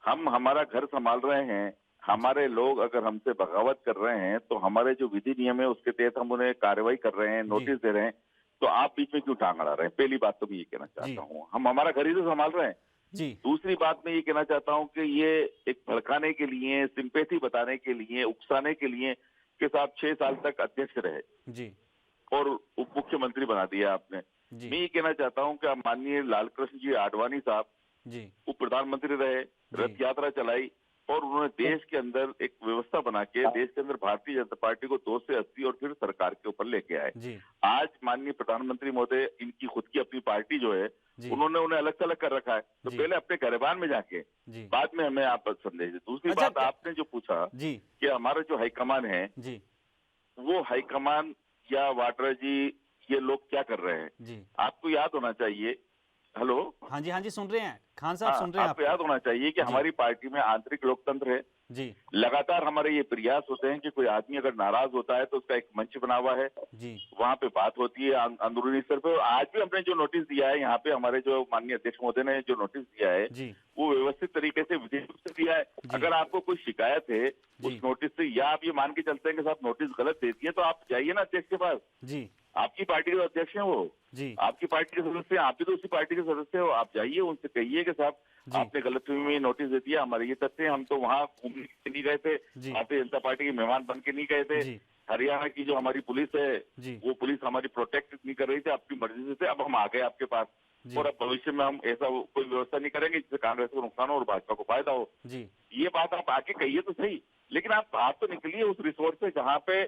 हम हमारा घर संभाल रहे हैं, हमारे लोग अगर हमसे बगावत कर रहे हैं तो हमारे जो विधि नियम है उसके तहत हम उन्हें कार्रवाई कर रहे हैं, नोटिस दे रहे हैं, तो आप बीच में क्यों टांग अड़ा रहे हैं? पहली बात तो मैं ये कहना चाहता हूँ, हम हमारा घर ही तो संभाल रहे हैं। जी दूसरी बात मैं ये कहना चाहता हूँ कि ये एक भड़काने के लिए, सिंपैथी बताने के लिए, उकसाने के लिए कि साहब 6 साल तक अध्यक्ष रहे जी और उप मुख्यमंत्री बना दिया आपने। जी मैं ये कहना चाहता हूँ कि आप माननीय लालकृष्ण जी आडवाणी साहब जी उप प्रधानमंत्री रहे, रथ यात्रा चलाई और उन्होंने देश के अंदर एक व्यवस्था बना के देश के अंदर भारतीय जनता पार्टी को 2 से 80 और फिर सरकार के ऊपर लेके आए। जी आज माननीय प्रधानमंत्री महोदय, इनकी खुद की अपनी पार्टी जो है जी उन्होंने उन्हें अलग थलग कर रखा है, तो जी। पहले अपने गरीबान में जाके जी बाद में हमें आप संदेश दें। दूसरी अच्छा, बात आपने जो पूछा जी कि हमारा जो हाईकमान है, जी वो हाईकमान या वाड्रा जी, ये लोग क्या कर रहे हैं? जी आपको याद होना चाहिए। हेलो, हाँ जी सुन रहे हैं खान साहब, हाँ, सुन रहे हैं आपको याद होना चाहिए कि हमारी पार्टी में आंतरिक लोकतंत्र है। जी लगातार हमारे ये प्रयास होते हैं कि कोई आदमी अगर नाराज होता है तो उसका एक मंच बना हुआ है, जी वहाँ पे बात होती है अंदरूनी स्तर पे। आज भी हमने जो नोटिस दिया है, यहाँ पे हमारे जो माननीय अध्यक्ष महोदय ने जो नोटिस दिया है, जी वो व्यवस्थित तरीके से विधि रूप से दिया है। जी। अगर आपको कोई शिकायत है उस जी। नोटिस से, या आप ये मान के चलते हैं कि साहब नोटिस गलत दे दिए, तो आप जाइए ना अध्यक्ष के पास। जी आपकी पार्टी के अध्यक्ष हैं वो, जी आपकी पार्टी के सदस्य हैं, आप भी तो उसी पार्टी के सदस्य हो। आप जाइए, उनसे कहिए कि साहब जी। आपने गलतफहमी में नोटिस दे दिया, हमारे ये तथ्य हैं, हम तो वहाँ घूमने के नहीं गए थे, जी। भारतीय जनता पार्टी के मेहमान बन के नहीं गए थे। जी हरियाणा की जो हमारी पुलिस है, जी वो पुलिस हमारी प्रोटेक्ट नहीं कर रही थी, आपकी मर्जी से थे, अब हम आ गए आपके पास। जी। और अब भविष्य में हम ऐसा कोई व्यवस्था नहीं करेंगे जिससे कांग्रेस को नुकसान हो और भाजपा को फायदा हो। जी ये बात आप आके कहिए तो सही, लेकिन आप तो निकलिए उस रिसोर्ट से जहाँ पे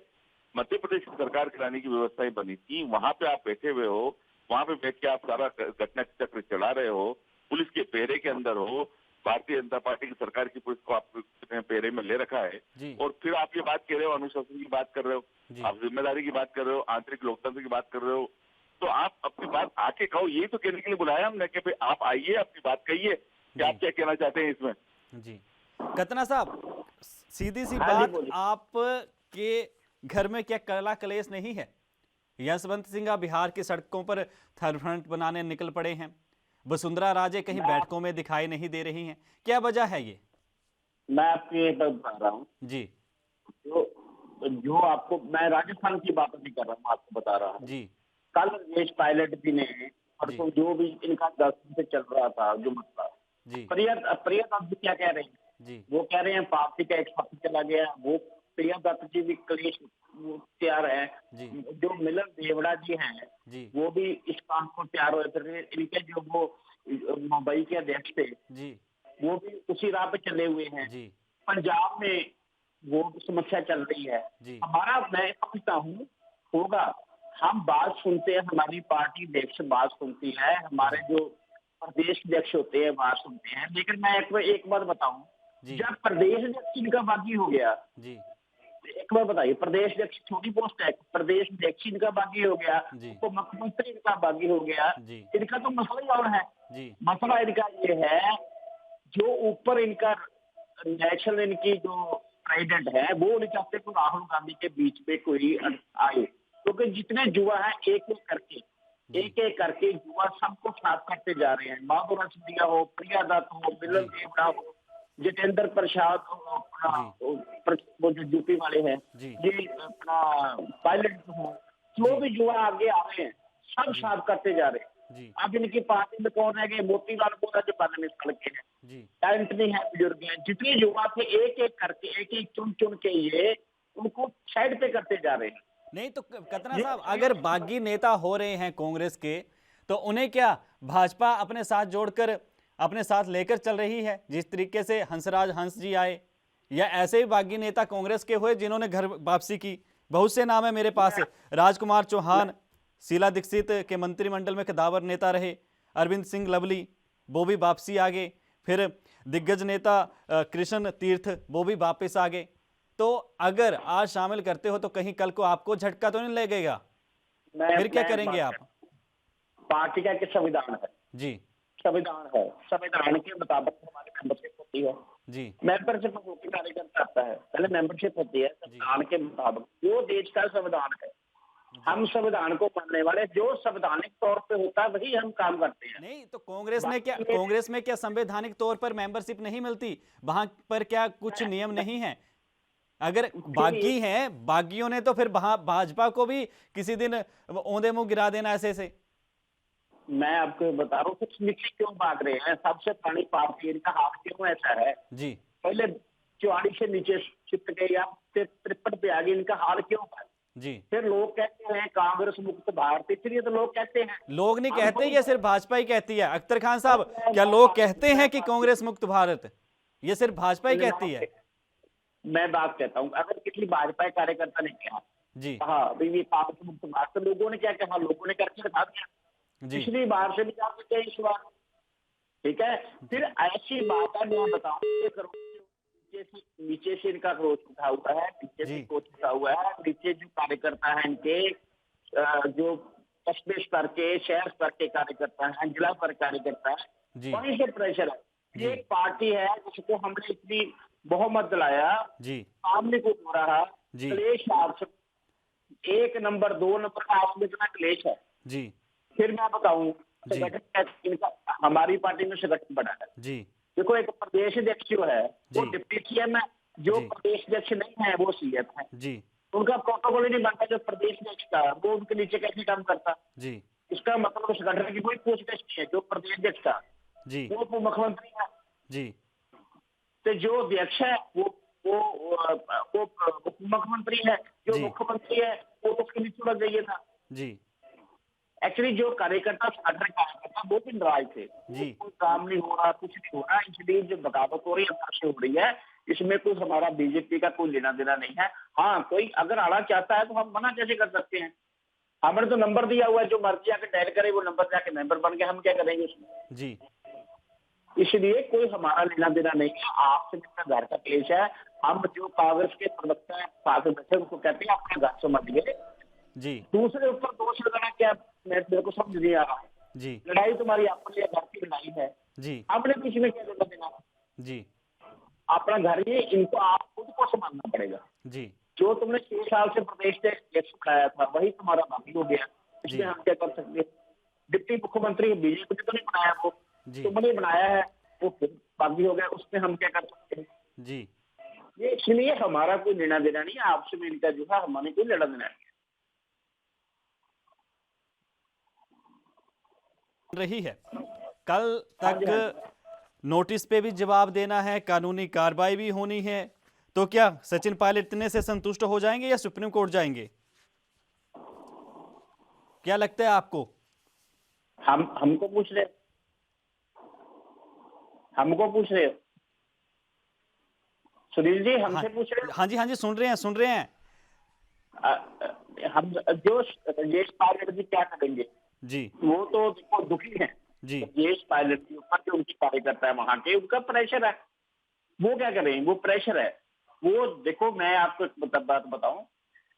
मध्य प्रदेश की सरकार कराने की व्यवस्थाएं बनी थी, वहां पे आप बैठे हुए हो, वहां पे बैठ के आप सारा घटना चक्र चला रहे हो, पुलिस के पहरे के अंदर हो, भारतीय जनता पार्टी की सरकार की पुलिस को आप पहरे में ले रखा है, जी और फिर आप ये बात कह रहे हो, अनुशासन की बात कर रहे हो, जी आप जिम्मेदारी की बात कर रहे हो, आंतरिक लोकतंत्र की बात कर रहे हो, तो आप अपनी बात आके कहो। यही तो कहने के लिए बुलाया हमने कि भाई आप आइए, अपनी बात कहिए कि आप क्या कहना चाहते हैं इसमें। जी कतना साहब, सीधी सी हाँ जी, बात, बोलिए। आप के घर में क्या कला कलेश नहीं है? यशवंत सिंह बिहार की सड़कों पर थर्ड फ्रंट बनाने निकल पड़े हैं, वसुंधरा राजे कहीं बैठकों में दिखाई नहीं दे रही हैं, क्या वजह है ये? मैं आपको ये बता रहा हूँ, जी जो आपको, मैं राजस्थान की बात नहीं कर रहा हूँ, आपको बता रहा हूँ। जी कल ब्रजेश पायलट जी ने, परसों जो भी इनका 10 दिन से चल रहा था जो मसला, जी प्रिया अब क्या कह रही है, जी वो कह रहे हैं पार्टी का एक पक्ष चला गया, वो प्रिया दत्त जी भी क्लेश वो तैयार है, जी जो मिलन देवड़ा जी हैं जी वो भी इस काम को तैयार हुए, फिर इनके जो वो मुंबई के अध्यक्ष थे जी वो भी उसी राह पे चले हुए हैं। जी पंजाब में वो समस्या चल रही है। जी हमारा, मैं समझता हूँ होगा, हम बात सुनते हैं, हमारी पार्टी अध्यक्ष बात सुनती है, हमारे जो प्रदेश अध्यक्ष होते हैं बात सुनते हैं, लेकिन मैं एक बात बताऊं, जी जब प्रदेश अध्यक्ष इनका बागी हो गया, जी एक बार बताइए, प्रदेश अध्यक्ष छोटी पोस्ट है, प्रदेश अध्यक्ष इनका बागी हो गया, जी तो मुख्यमंत्री इनका बागी हो गया, जी इनका तो मसला ही और है। जी मसला इनका ये है, जो ऊपर इनका नेशनल इनकी जो प्रेसिडेंट है वो नहीं चाहते कि राहुल गांधी के बीच में कोई आए, क्योंकि जितने युवा हैं एक एक करके युवा सबको साफ करते जा रहे हैं। माधुरा सिंधिया हो, प्रिया दत्त हो, मिलन देवड़ा हो, जितेंद्र प्रसाद हो, अपना वो जो यूपी वाले हैं जी ये अपना पायलट हो, जो भी युवा आगे आ रहे हैं सब साफ करते जा रहे हैं। जी अब इनकी पार्टी में कौन है कि मोतीलाल वोरा जो 92 साल के हैं, जी टैलेंट नहीं है, बुजुर्ग हैं, जितने युवा थे एक एक करके एक एक चुन चुन के ये उनको साइड पे करते जा रहे हैं। नहीं तो कतना साहब, अगर बागी नेता हो रहे हैं कांग्रेस के, तो उन्हें क्या भाजपा अपने साथ जोड़कर अपने साथ लेकर चल रही है? जिस तरीके से हंसराज हंस जी आए, या ऐसे ही बागी नेता कांग्रेस के हुए जिन्होंने घर वापसी की? बहुत से नाम है मेरे पास, राजकुमार चौहान शीला दीक्षित के मंत्रिमंडल में कदावर नेता रहे, अरविंद सिंह लवली वो भी वापसी आ गए, फिर दिग्गज नेता कृष्ण तीर्थ वो भी वापस आ गए। तो अगर आज शामिल करते हो तो कहीं कल को आपको झटका तो नहीं लगेगा? फिर क्या करेंगे आप? पार्टी का संविधान है जी, संविधान है, संविधान के मुताबिक हमारी मेंबरशिप होती है जी मेंबरशिप कार्यकर्ता आता है, पहले मेंबरशिप होती है संविधान के मुताबिक, जो देश का संविधान है हम संविधान को मानने वाले, जो संवैधानिक तौर पे होता है वही हम काम करते हैं। नहीं तो कांग्रेस में क्या संवैधानिक तौर पर मेंबरशिप नहीं मिलती? वहां पर क्या कुछ नियम नहीं है? अगर बागी हैं, बागियों ने तो फिर भाजपा को भी किसी दिन औंधे मुंह गिरा देना ऐसे से। मैं आपको बता रहा हूँ कुछ नीचे क्यों भाग रहे हैं, सबसे पुरानी पार्टी, इनका हाथ क्यों ऐसा है? जी पहले 44 से नीचे शिफ्ट गए, या 53 पे आ गए, इनका हाल क्यों है? जी फिर लोग कहते हैं कांग्रेस मुक्त भारत, इसलिए तो लोग कहते हैं। लोग नहीं कहते, ये सिर्फ भाजपा ही कहती है। अख्तर खान साहब, क्या लोग कहते हैं कि कांग्रेस मुक्त भारत? ये सिर्फ भाजपा ही कहती है। मैं बात कहता हूँ, अगर किसी भाजपा कार्यकर्ता ने कहा जी भाई ये कांग्रेस मुक्त भारत, तो लोगों ने क्या कहा? लोगों ने करके दिखा दिया। जी पिछली बार से भी जा सकते हैं इस बार, ठीक है। फिर ऐसी बात है, मैं बताऊँ, नीचे से इनका क्रोध उठा हुआ है, नीचे से क्रोध उठा हुआ है, नीचे जो कार्यकर्ता है इनके, जो कस्बे स्तर के, शहर स्तर के कार्यकर्ता है, जिला स्तर कार्यकर्ता है, वहीं से प्रेशर है। ये एक पार्टी है जिसको हमने इतनी बहुमत दिलाया, जी सामने को हो रहा क्लेश, आपसे 1 नंबर 2 नंबर का आपस में इतना क्लेश है। जी फिर मैं बताऊं, इनका हमारी पार्टी में संगठन बड़ा है। जी देखो, एक प्रदेश अध्यक्ष जो है वो जी। डिप्टी सीएम है, जो जी। प्रदेश अध्यक्ष नहीं है वो सीएम है। जी उनका प्रोटोकॉल ही नहीं बनता, जो प्रदेश अध्यक्ष का वो उनके नीचे कैसे काम करता? जी इसका मतलब संगठन की कोई पूछताछ नहीं है। जो प्रदेश अध्यक्ष का जी वो उप मुख्यमंत्री है, जी तो जो अध्यक्ष है वो उप मुख्यमंत्री है, जो जी। मुख्यमंत्री है वो तो उसके नीचे लग जाइए था। जी एक्चुअली जो कार्यकर्ता संगठन कार्यकर्ता वो भी नाराज थे, जी। कोई काम नहीं हो रहा, कुछ नहीं हो रहा, इसलिए जो बगावत हो रही है अंदर से हो रही है, इसमें कुछ हमारा बीजेपी का कोई लेना देना नहीं है। हाँ, कोई अगर आना चाहता है तो हम मना कैसे कर सकते हैं? हमने तो नंबर दिया हुआ है, जो मर्जी आके डायल करे वो नंबर जाके मेंबर बन गया, हम क्या करेंगे उसमें? जी इसलिए कोई हमारा लेना देना नहीं है, आपसे जितना घर का क्लेश है। हम जो कांग्रेस के प्रवक्ता है साथ में बैठे उनको कहते हैं अपने घर समझिए, जी दूसरे ऊपर दोष लगाना क्या, मेरे को समझ नहीं आ रहा। जी लड़ाई तुम्हारी अपनी घर की लड़ाई है, जी हमने किसी में क्या लेना देना? जी अपना घर ही, इनको आप खुद को संभालना पड़ेगा। जी जो तुमने 6 साल से प्रदेश से अध्यक्ष बनाया था वही तुम्हारा बाकी हो गया, इसमें हम क्या कर सकते हैं? डिप्टी मुख्यमंत्री बीजेपी ने तो नहीं बनाया, वो जी तुमने बनाया है, वो फिर बाकी हो गया, उसमें हम क्या कर सकते हैं? जी ये इसलिए हमारा कोई लेना देना नहीं है आपसे, में इनका जो है हमारे कोई लेना देना नहीं है। रही है। कल तक नोटिस पे भी जवाब देना है, कानूनी कार्रवाई भी होनी है, तो क्या सचिन पायलट इतने से संतुष्ट हो जाएंगे या सुप्रीम कोर्ट जाएंगे? क्या लगता है आपको? हमको पूछ रहे हो सुनील जी, हमसे पूछ रहे हो? हाँ जी, सुन रहे हैं। हम जो राजेश पायलट जी क्या करेंगे जी, वो तो देखो दुखी है जी, राजेश पायलट के ऊपर, जो उनकी कार्यकर्ता है वहां के, उनका प्रेशर है। वो क्या करें, वो प्रेशर है। वो देखो, मैं आपको एक बात बताऊं,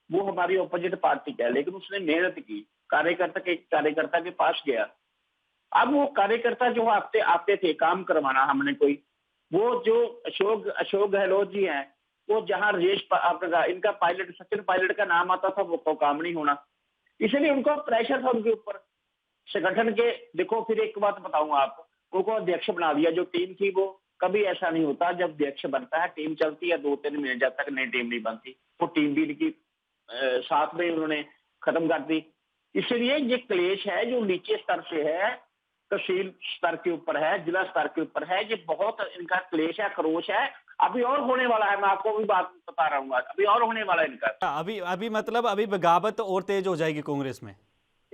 वो हमारी ऑपोजिट पार्टी का है, लेकिन उसने मेहनत की, कार्यकर्ता के पास गया। अब वो कार्यकर्ता जो आते थे काम करवाना, हमने कोई, वो जो अशोक गहलोत जी हैं, वो जहां इनका पायलट, सचिन पायलट का नाम आता था, वो तो काम नहीं होना, इसलिए उनको प्रेशर था उनके ऊपर संगठन के। देखो, फिर एक बात बताऊं आपको, उनको अध्यक्ष बना दिया। जो टीम थी, वो कभी ऐसा नहीं होता, जब अध्यक्ष बनता है टीम चलती है 2-3 महीने, जब तक नई टीम नहीं बनती वो टीम भी इनकी साथ में उन्होंने खत्म कर दी। इसलिए ये क्लेश है जो नीचे स्तर से है, तहसील स्तर के ऊपर है, जिला स्तर के ऊपर है, ये बहुत इनका क्लेश है, क्रोश है। अभी और होने वाला है, मैं आपको भी बात बता रहा हूँ, अभी और होने वाला है इनका। अभी मतलब अभी बगावत और तेज हो जाएगी कांग्रेस में।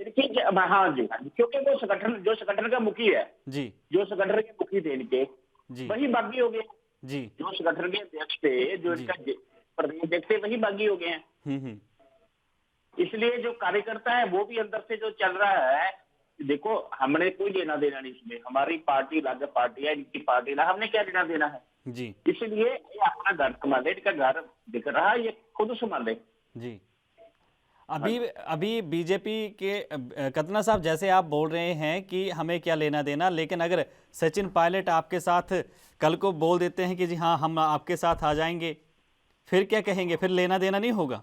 हाँ जी, क्योंकि वो संगठन का मुखी है जी, जो संगठन के मुखी थे इनके, जी, वही बागी हो गए जी, जो संगठन के अध्यक्ष थे, जो इनका प्रदेश अध्यक्ष थे, वही बागी हो गए हैं। इसलिए जो कार्यकर्ता है वो भी अंदर से जो चल रहा है, देखो हमने कोई लेना देना नहीं इसमें, हमारी पार्टी अलग पार्टी है, इनकी पार्टी अलग, हमने क्या लेना देना है जी। इसलिए ये अपना घर संभाले, इनका घर दिख रहा है, ये खुद संभाले जी, अभी बीजेपी के कतना साहब, जैसे आप बोल रहे हैं कि हमें क्या लेना देना, लेकिन अगर सचिन पायलट आपके साथ कल को बोल देते हैं कि जी हाँ हम आपके साथ आ जाएंगे, फिर क्या कहेंगे? फिर लेना देना नहीं होगा?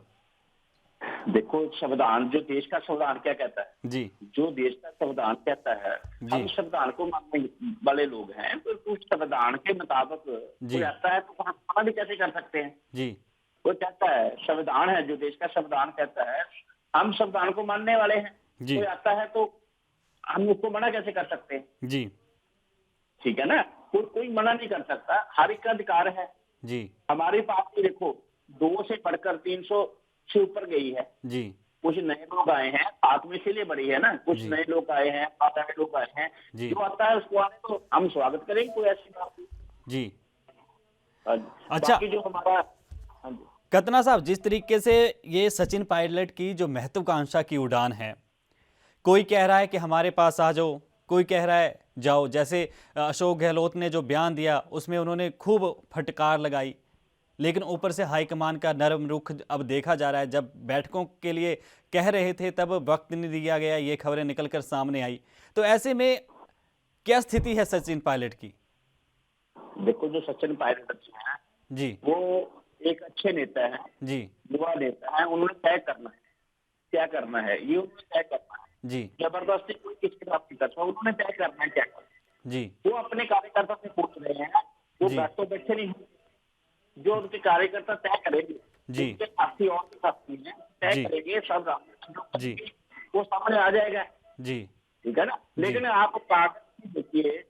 देखो, संविधान, जो देश का संविधान क्या कहता है जी, जो देश का संविधान कहता है, हम संविधान को मानने वाले लोग हैं, तो उस संविधान के मुताबिक कोई आता है तो हम मना भी कैसे कर सकते हैं? जी, वो कहता है, संविधान है, जो देश का संविधान कहता है, हम संविधान को मानने वाले हैं। कोई आता है तो हम उसको मना कैसे कर सकते हैं? जी, ठीक है ना, कोई मना नहीं कर सकता, हर एक का अधिकार है जी। हमारी पार्टी देखो 2 से बढ़कर 300 से ऊपर गई है जी, कुछ नए लोग आए हैं, 7 में इसीलिए बढ़ी है ना, कुछ नए लोग आए हैं, 5 नए लोग आए हैं, जो आता है उसको आने तो हम स्वागत करेंगे, कोई ऐसी बात नहीं। जी, अच्छा, बाकी जो हमारा, कतना साहब, जिस तरीके से ये सचिन पायलट की जो महत्वाकांक्षा की उड़ान है, कोई कह रहा है कि हमारे पास आ जाओ, कोई कह रहा है जाओ, जैसे अशोक गहलोत ने जो बयान दिया उसमें उन्होंने खूब फटकार लगाई, लेकिन ऊपर से हाईकमान का नरम रुख अब देखा जा रहा है। जब बैठकों के लिए कह रहे थे तब वक्त नहीं दिया गया, ये खबरें निकलकर सामने आई, तो ऐसे में क्या स्थिति है सचिन पायलट की? देखो, जो सचिन पायलट हैं जी, वो एक अच्छे नेता है जी, युवा नेता है, उन्होंने तय करना है क्या करना है, ये उन्होंने तय करना है जी, जबरदस्ती कोई किसके साथ नहीं करता, उन्होंने तय करना है क्या करना है। जी, वो अपने कार्यकर्ता से पूछ रहे हैं, वो बैठो बैठे नहीं, जो उनके कार्यकर्ता तय करेंगे, जी, उनके साथी और के साथी हैं तय करेंगे, सब जी, वो सामने आ जाएगा। जी, ठीक है ना, लेकिन आप पार्टी देखिए,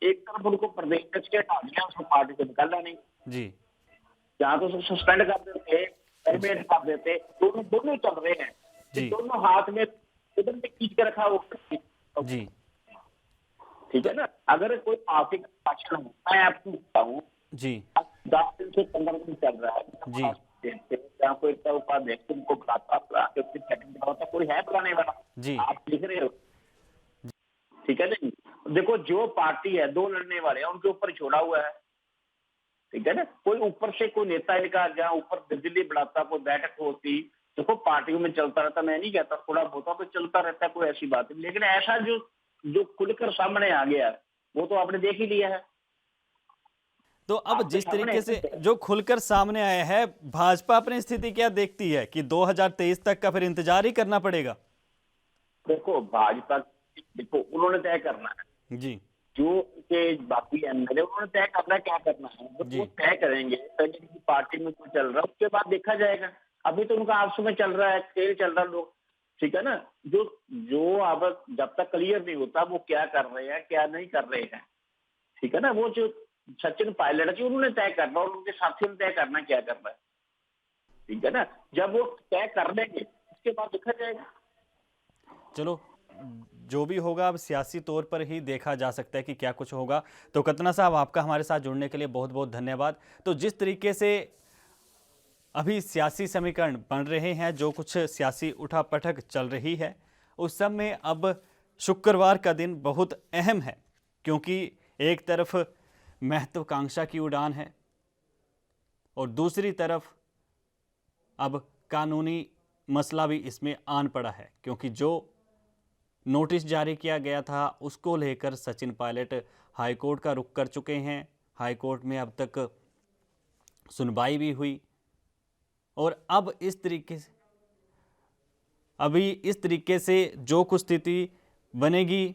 एक तरफ उनको प्रदेश अध्यक्ष के हटा दिया, उसको पार्टी से निकालना नहीं, जी, जहाँ तो सस्पेंड कर देते, टर्मिनेट कर देते, दोनों चल रहे हैं, जी, दोनों हाथ में उधर से खींच के रखा वो, जी, ठीक है ना। अगर कोई पार्टी का शासन हो, मैं आपको बताऊँ जी, 10 दिन से 15 दिन चल रहा है जी, जहाँ कोई उपाध्यक्ष उनको बुलाता होता, कोई है बुलाने वाला? जी, आप लिख रहे हो, ठीक है ना। देखो, जो पार्टी है, 2 लड़ने वाले हैं, उनके ऊपर छोड़ा हुआ है, ठीक है ना। कोई ऊपर से कोई नेता इनका जहाँ ऊपर दिल्ली बुलाता, कोई बैठक होती, देखो पार्टियों में चलता रहता, मैं नहीं कहता, थोड़ा बहुत तो चलता रहता है, कोई ऐसी बात नहीं, लेकिन ऐसा जो खुलकर सामने आ गया वो तो आपने देख ही लिया है। तो अब जिस तरीके से जो खुलकर सामने आया है, भाजपा अपनी स्थिति क्या देखती है कि 2023 तक का फिर इंतजार ही करना पड़ेगा? देखो, भाजपा, देखो उन्होंने तय करना है, जी, जो के बाकी एमएलए उन्होंने तय करना है क्या करना है, वो तय करेंगे, पहले पार्टी में कुछ चल रहा है उसके बाद देखा जाएगा। अभी तो उनका आपस में चल रहा है, खेल चल रहा है लोग, ठीक है ना। जो अब जब तक क्लियर नहीं होता वो क्या कर रहे हैं क्या नहीं कर रहे हैं, ठीक है ना। वो जो सचिन पायलट जी उन्होंने तय करना और उनके साथियों ने तय करना क्या करना है, ठीक है ना। जब वो तय कर लेंगे उसके बाद देखा जाएगा। चलो जो भी होगा अब सियासी तौर पर ही देखा जा सकता है कि क्या कुछ होगा। तो कतना साहब, आपका हमारे साथ जुड़ने के लिए बहुत बहुत धन्यवाद। तो जिस तरीके से अभी सियासी समीकरण बन रहे हैं, जो कुछ सियासी उठापटक चल रही है, उस सब में अब शुक्रवार का दिन बहुत अहम है, क्योंकि एक तरफ महत्वाकांक्षा की उड़ान है और दूसरी तरफ अब कानूनी मसला भी इसमें आन पड़ा है, क्योंकि जो नोटिस जारी किया गया था उसको लेकर सचिन पायलट हाईकोर्ट का रुख कर चुके हैं। हाईकोर्ट में अब तक सुनवाई भी हुई और अब इस तरीके से जो कुछ स्थिति बनेगी,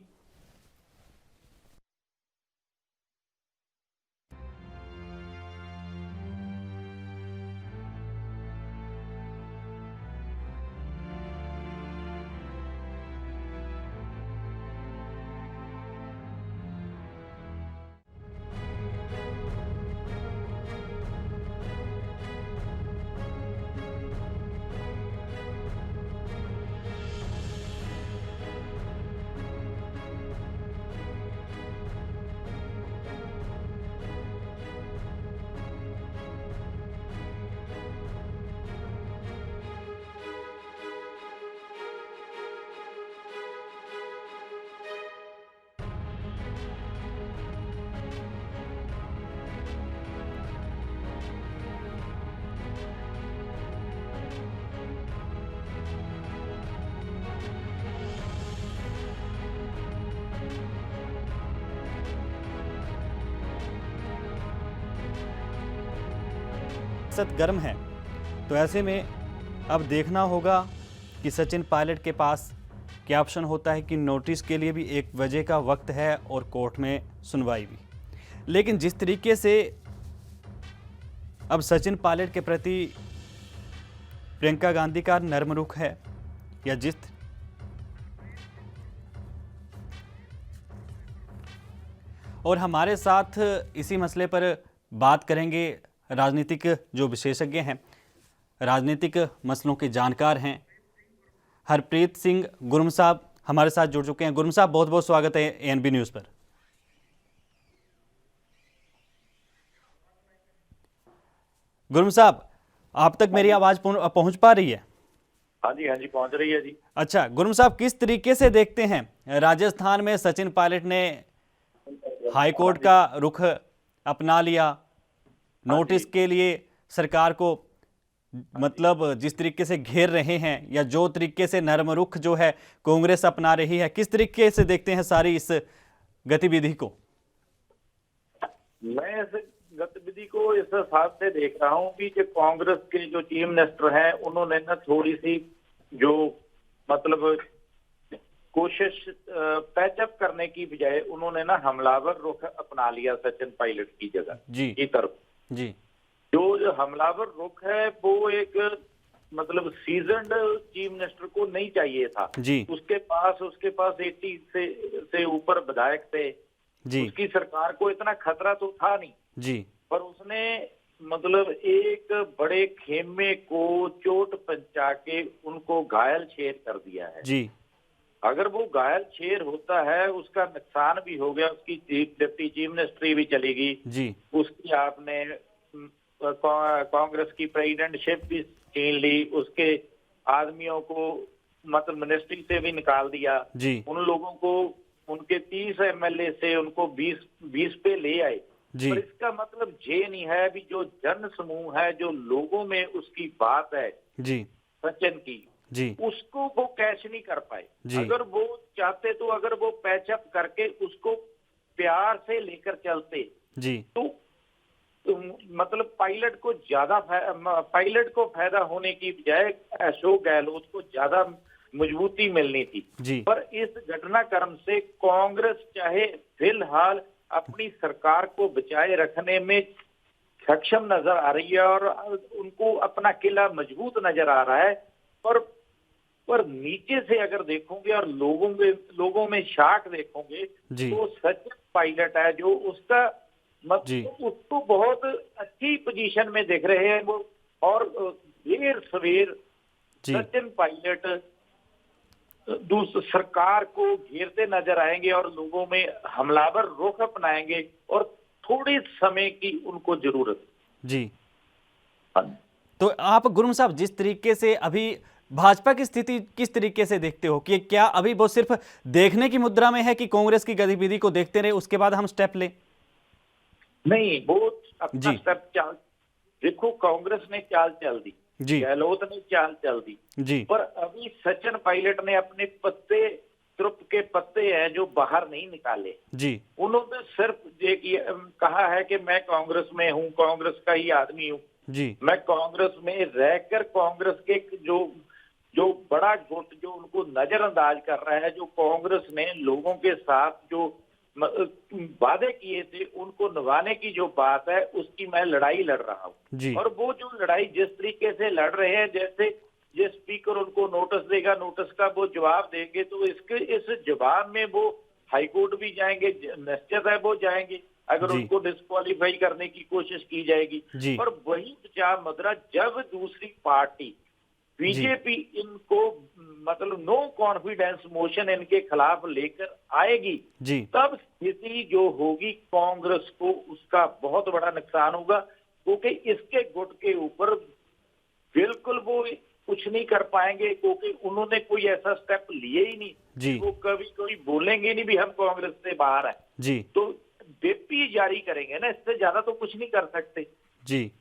सियासत गर्म है। तो ऐसे में अब देखना होगा कि सचिन पायलट के पास क्या ऑप्शन होता है, कि नोटिस के लिए भी 1 बजे का वक्त है और कोर्ट में सुनवाई भी। लेकिन जिस तरीके से अब सचिन पायलट के प्रति प्रियंका गांधी का नर्म रुख है, या और हमारे साथ इसी मसले पर बात करेंगे राजनीतिक जो विशेषज्ञ हैं, राजनीतिक मसलों के जानकार हैं, हरप्रीत सिंह गुरम साहब हमारे साथ जुड़ चुके हैं। गुरम साहब, बहुत बहुत स्वागत है एएनबी न्यूज़ पर। गुरम साहब, आप तक मेरी आवाज़ पहुंच पा रही है? हाँ जी पहुंच रही है जी। अच्छा गुरम साहब, किस तरीके से देखते हैं राजस्थान में सचिन पायलट ने हाईकोर्ट का रुख अपना लिया, नोटिस के लिए सरकार को मतलब जिस तरीके से घेर रहे हैं, या जो तरीके से नरम रुख जो है कांग्रेस अपना रही है, किस तरीके से देखते हैं सारी इस गतिविधि को? मैं इस गतिविधि को इस हिसाब से देख रहा हूं कि जो कांग्रेस के जो चीफ मिनिस्टर हैं उन्होंने ना थोड़ी सी जो मतलब कोशिश पैचअप करने की बजाय उन्होंने ना हमलावर रुख अपना लिया सचिन पायलट की जगह की तरफ जी। जो हमलावर रुख है वो एक मतलब सीजन्ड चीफ मिनिस्टर को नहीं चाहिए था जी। उसके पास 80 से ऊपर विधायक थे जी। उसकी सरकार को इतना खतरा तो था नहीं जी, पर उसने मतलब एक बड़े खेमे को चोट पहुंचा के उनको घायल शेर कर दिया है जी। अगर वो घायल शेर होता है उसका नुकसान भी हो गया, उसकी डिप्टी चीफ मिनिस्ट्री भी चलेगी जी, उसकी आपने कांग्रेस की प्रेसिडेंटशिप भी छीन ली, उसके आदमियों को मतलब मिनिस्ट्री से भी निकाल दिया जी। उन लोगों को उनके 30 एमएलए से उनको 20 पे ले आए जी। पर इसका मतलब ये नहीं है भी जो जन समूह है, जो लोगों में उसकी बात है जी सचिन की जी, उसको वो कैच नहीं कर पाए। अगर वो चाहते तो अगर वो पैचअप करके उसको प्यार से लेकर चलते जी तो मतलब पायलट को फायदा होने की बजाय अशोक गहलोत को ज्यादा मजबूती मिलनी थी जी। पर इस घटनाक्रम से कांग्रेस चाहे फिलहाल अपनी सरकार को बचाए रखने में सक्षम नजर आ रही है और उनको अपना किला मजबूत नजर आ रहा है, पर पर नीचे से अगर देखोगे और लोगों में शाख देखोगे तो सचिन पायलट है जो उसका मतलब उसको बहुत अच्छी पोजीशन में देख रहे हैं वो, और देर सवेर सचिन पायलट दूसरी सरकार को घेरते नजर आएंगे और लोगों में हमलावर रुख अपनाएंगे और थोड़े समय की उनको जरूरत जी। तो आप गुरु साहब जिस तरीके से अभी भाजपा की स्थिति किस तरीके से देखते हो कि क्या अभी वो सिर्फ देखने की मुद्रा में है कि कांग्रेस की गतिविधि को देखते रहे उसके बाद हम स्टेप लें? नहीं, वो अपना स्टेप चाल देखो, कांग्रेस ने चाल चल दी, गहलोत ने चाल चल दी पर अभी सचिन पायलट ने अपने पत्ते त्रुप के पत्ते हैं जो बाहर नहीं निकाले जी। उन्होंने सिर्फ ये कहा है कि मैं कांग्रेस में हूँ, कांग्रेस का ही आदमी हूँ जी, मैं कांग्रेस में रहकर कांग्रेस के जो बड़ा गुट जो उनको नजरअंदाज कर रहा है, जो कांग्रेस ने लोगों के साथ जो वादे किए थे उनको निभाने की जो बात है उसकी मैं लड़ाई लड़ रहा हूँ। और वो जो लड़ाई जिस तरीके से लड़ रहे हैं, जैसे ये स्पीकर उनको नोटिस देगा, नोटिस का वो जवाब देंगे, तो इस जवाब में वो हाईकोर्ट भी जाएंगे, निश्चित है वो जाएंगे अगर उनको डिस्क्वालीफाई करने की कोशिश की जाएगी। और वही विचार मुद्रा जब दूसरी पार्टी बीजेपी इनको मतलब नो कॉन्फिडेंस मोशन इनके खिलाफ लेकर आएगी तब स्थिति जो होगी कांग्रेस को उसका बहुत बड़ा नुकसान होगा, क्योंकि इसके गुट के ऊपर बिल्कुल वो कुछ नहीं कर पाएंगे, क्योंकि उन्होंने कोई ऐसा स्टेप लिए ही नहीं। वो कभी कोई बोलेंगे नहीं भी हम कांग्रेस से बाहर हैं, तो व्हिप जारी करेंगे ना, इससे ज्यादा तो कुछ नहीं कर सकते जी।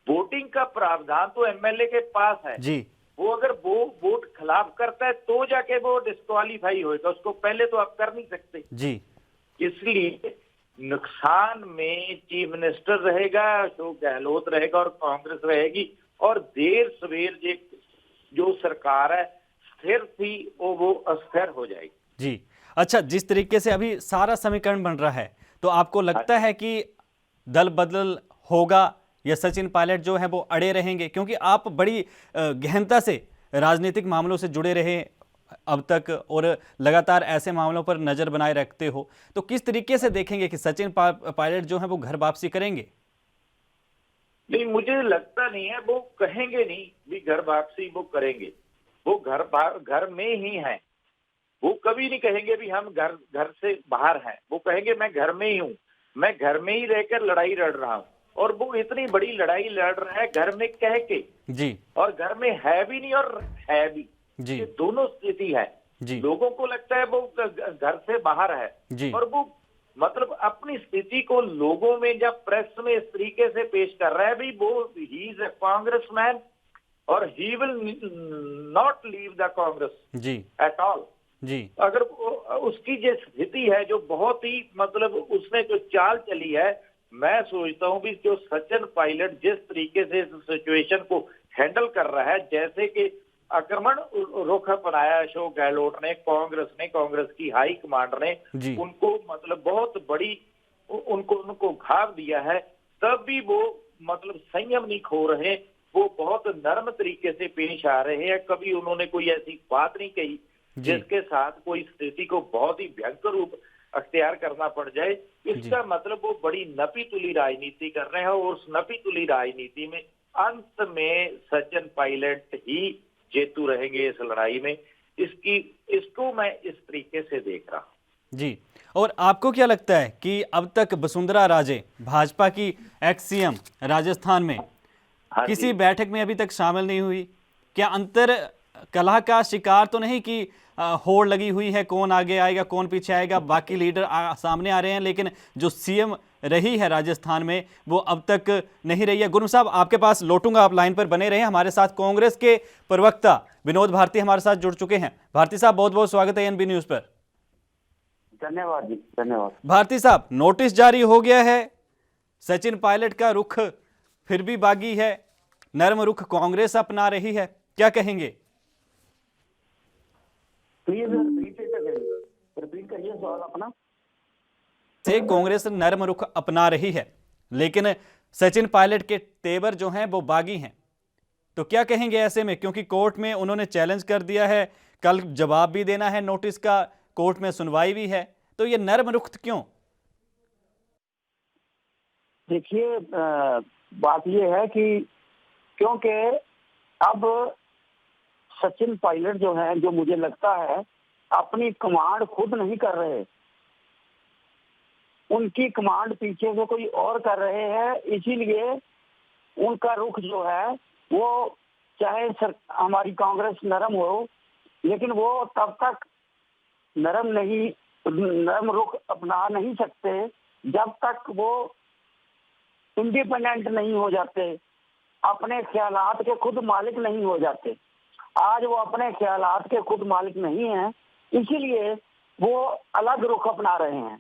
वोटिंग का प्रावधान तो एमएलए के पास है जी, वो अगर वो वोट खिलाफ करता है तो जाके वो डिस्क्वालीफाई होएगा, उसको पहले तो आप कर नहीं सकते जी। इसलिए नुकसान में चीफ मिनिस्टर रहेगा, अशोक गहलोत रहेगा और कांग्रेस रहेगी, और देर सवेर जो सरकार है स्थिर थी वो अस्थिर हो जाएगी जी। अच्छा, जिस तरीके से अभी सारा समीकरण बन रहा है तो आपको लगता है कि दल बदल होगा या सचिन पायलट जो है वो अड़े रहेंगे? क्योंकि आप बड़ी गहनता से राजनीतिक मामलों से जुड़े रहे अब तक और लगातार ऐसे मामलों पर नजर बनाए रखते हो, तो किस तरीके से देखेंगे कि सचिन पायलट जो है वो घर वापसी करेंगे? नहीं, मुझे लगता नहीं है वो कहेंगे नहीं भी घर वापसी वो करेंगे, वो घर में ही हैं, वो कभी नहीं कहेंगे भी हम घर से बाहर हैं, वो कहेंगे मैं घर में ही हूँ, मैं घर में ही रहकर लड़ाई लड़ रहा हूँ। और वो इतनी बड़ी लड़ाई लड़ रहा है घर में कह के जी, और घर में है भी नहीं और है भी जी, ये दोनों स्थिति है जी। लोगों को लगता है वो घर से बाहर है जी, और वो मतलब अपनी स्थिति को लोगों में जब प्रेस में इस तरीके से पेश कर रहा है भी वो ही इज अ कांग्रेसमैन और he will not leave the Congress ji at all ji. अगर उसकी जो स्थिति है जो बहुत ही मतलब उसने जो चाल चली है, मैं सोचता हूं भी जो सचिन पायलट जिस तरीके से इस सिचुएशन को हैंडल कर रहा है, जैसे कि आक्रमण रुख अपनाया अशोक गहलोत ने, कांग्रेस की हाई कमांड ने उनको मतलब बहुत बड़ी उनको घाव दिया है, तब भी वो मतलब संयम नहीं खो रहे, वो बहुत नर्म तरीके से पेश आ रहे हैं। कभी उन्होंने कोई ऐसी बात नहीं कही जिसके साथ कोई स्थिति को बहुत ही भयंकर रूप अख्तियार करना पड़ जाए। इसका मतलब वो बड़ी नपी तुली राजनीति कर रहे हैं, और उस नपी तुली राजनीति में अंत में सचिन पायलट ही जेतू रहेंगे इस लड़ाई में। इसको मैं इस तरीके से देख रहा हूं जी। और आपको क्या लगता है कि अब तक वसुंधरा राजे भाजपा की एक्स सीएम राजस्थान में किसी बैठक में अभी तक शामिल नहीं हुई? क्या अंतर कलह का शिकार तो नहीं कि होड़ लगी हुई है, कौन आगे आएगा कौन पीछे आएगा, बाकी लीडर सामने आ रहे हैं लेकिन जो सीएम रही है राजस्थान में वो अब तक नहीं रही है? गुरु साहब आपके पास लौटूंगा, आप लाइन पर बने रहे। हमारे साथ कांग्रेस के प्रवक्ता विनोद भारती हमारे साथ जुड़ चुके हैं। भारती साहब बहुत बहुत स्वागत है एनबी न्यूज पर। धन्यवाद जी, धन्यवाद। भारती साहब, नोटिस जारी हो गया है, सचिन पायलट का रुख फिर भी बागी है, नर्म रुख कांग्रेस अपना रही है, क्या कहेंगे? रिपीट करिए सवाल अपना। से कांग्रेस नर्म रुख अपना रही है लेकिन सचिन पायलट के तेवर जो हैं वो बागी हैं, तो क्या कहेंगे ऐसे में, क्योंकि कोर्ट में उन्होंने चैलेंज कर दिया है, कल जवाब भी देना है नोटिस का, कोर्ट में सुनवाई भी है, तो ये नर्म रुख क्यों? देखिए, बात ये है कि क्योंकि अब सचिन पायलट जो है, जो मुझे लगता है अपनी कमांड खुद नहीं कर रहे, उनकी कमांड पीछे से कोई और कर रहे हैं। इसीलिए उनका रुख जो है वो, चाहे हमारी कांग्रेस नरम हो, लेकिन वो तब तक नरम रुख अपना नहीं सकते जब तक वो इंडिपेंडेंट नहीं हो जाते, अपने ख्यालात के खुद मालिक नहीं हो जाते। आज वो अपने ख्यालात के खुद मालिक नहीं हैं, इसीलिए वो अलग रुख अपना रहे हैं।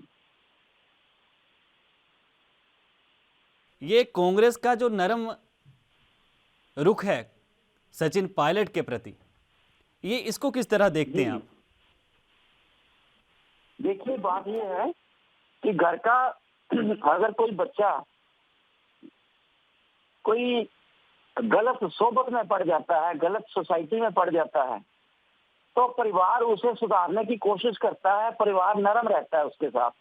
ये कांग्रेस का जो नरम रुख है सचिन पायलट के प्रति, ये इसको किस तरह देखते हैं आप? देखिए, बात ये है कि घर का अगर कोई बच्चा कोई गलत सोबत में पड़ जाता है, गलत सोसाइटी में पड़ जाता है, तो परिवार उसे सुधारने की कोशिश करता है, परिवार नरम रहता है उसके साथ।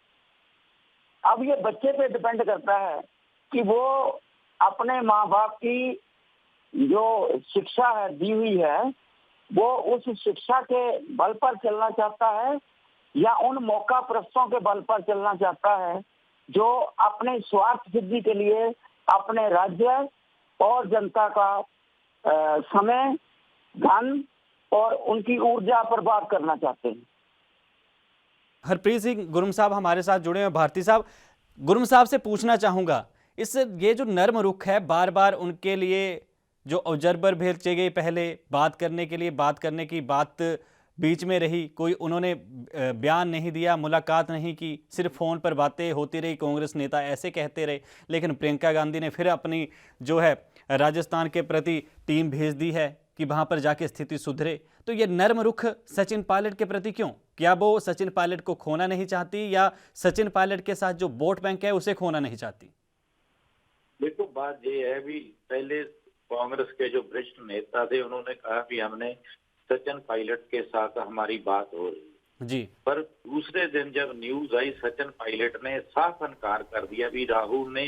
अब ये बच्चे पे डिपेंड करता है कि वो अपने माँ बाप की जो शिक्षा है दी हुई है, वो उस शिक्षा के बल पर चलना चाहता है या उन मौका प्रस्तों के बल पर चलना चाहता है जो अपने स्वार्थ सिद्धि के लिए अपने राज्य और जनता का समय, धन और उनकी ऊर्जा बर्बाद करना चाहते हैं। हरप्रीत सिंह गुरम साहब हमारे साथ जुड़े हैं। भारती साहब, गुरम साहब से पूछना चाहूँगा, इससे ये जो नर्म रुख है, बार बार उनके लिए जो ऑब्जर्वर भेजे गए पहले बात करने के लिए, बात करने की बात बीच में रही, कोई उन्होंने बयान नहीं दिया, मुलाकात नहीं की, सिर्फ फ़ोन पर बातें होती रही, कांग्रेस नेता ऐसे कहते रहे। लेकिन प्रियंका गांधी ने फिर अपनी जो है राजस्थान के प्रति टीम भेज दी है कि वहाँ पर जाके स्थिति सुधरे। तो ये नर्म रुख सचिन पायलट के प्रति क्यों? क्या वो सचिन पायलट को खोना नहीं चाहती या सचिन पायलट के साथ जो वोट बैंक है उसे खोना नहीं चाहती? देखो, बात ये है भी, पहले कांग्रेस के जो वरिष्ठ नेता थे उन्होंने कहा कि हमने सचिन पायलट के साथ हमारी बात हो रही जी, पर दूसरे दिन जब न्यूज आई, सचिन पायलट ने साफ इनकार कर दिया भी राहुल ने,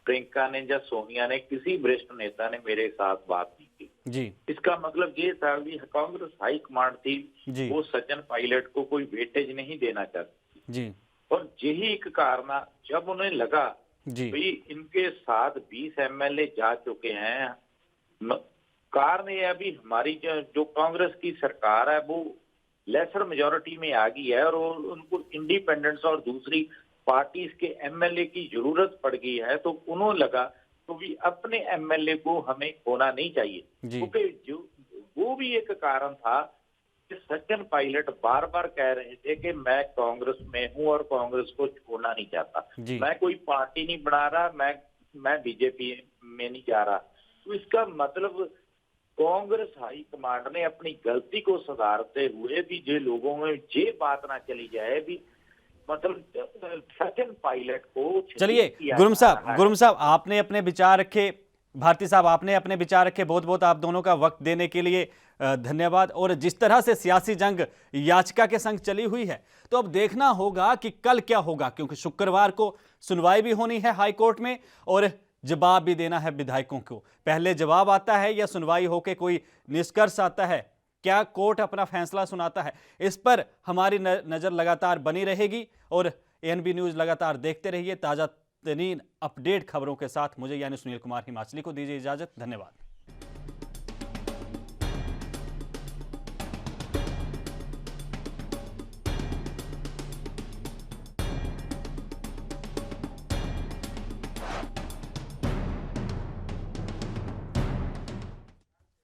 प्रियंका ने या सोनिया ने, किसी वरिष्ठ नेता ने मेरे साथ बात नहीं की जी। इसका मतलब ये था कि कांग्रेस हाई कमांड थी जी, वो सचिन पायलट को कोई वेटेज नहीं देना चाहती जी, और यही एक कारण, जब उन्हें लगा जी, भाई इनके साथ 20 एमएलए जा चुके हैं, कारण ये अभी हमारी जो कांग्रेस की सरकार है वो लेसर मेजोरिटी में आ गई है और उनको इंडिपेंडेंस और दूसरी पार्टीज के एमएलए की जरूरत पड़ गई है। तो उन्होंने लगा तो भी अपने एमएलए को हमें खोना नहीं चाहिए, क्योंकि जो वो भी एक कारण था कि सचिन पायलट बार बार कह रहे थे कि मैं कांग्रेस में हूं और कांग्रेस को छोड़ना नहीं चाहता, मैं कोई पार्टी नहीं बना रहा, मैं बीजेपी में नहीं जा रहा। तो इसका मतलब कांग्रेस हाई कमांड ने अपनी गलती को सुधारते हुए भी जो लोगों में ये बात ना चली जाए भी मतलब सचिन पायलट को। चलिए गुरम साहब आपने अपने विचार रखे, भारती साहब आपने अपने विचार रखे, बहुत बहुत आप दोनों का वक्त देने के लिए धन्यवाद। और जिस तरह से सियासी जंग याचिका के संग चली हुई है, तो अब देखना होगा कि कल क्या होगा, क्योंकि शुक्रवार को सुनवाई भी होनी है हाई कोर्ट में और जवाब भी देना है विधायकों को। पहले जवाब आता है या सुनवाई होकर कोई निष्कर्ष आता है, क्या कोर्ट अपना फैसला सुनाता है, इस पर हमारी नज़र लगातार बनी रहेगी। और एएनबी न्यूज़ लगातार देखते रहिए। ताज़ा तरीन अपडेट खबरों के साथ मुझे यानी सुनील कुमार हिमाचली को दीजिए इजाज़त। धन्यवाद।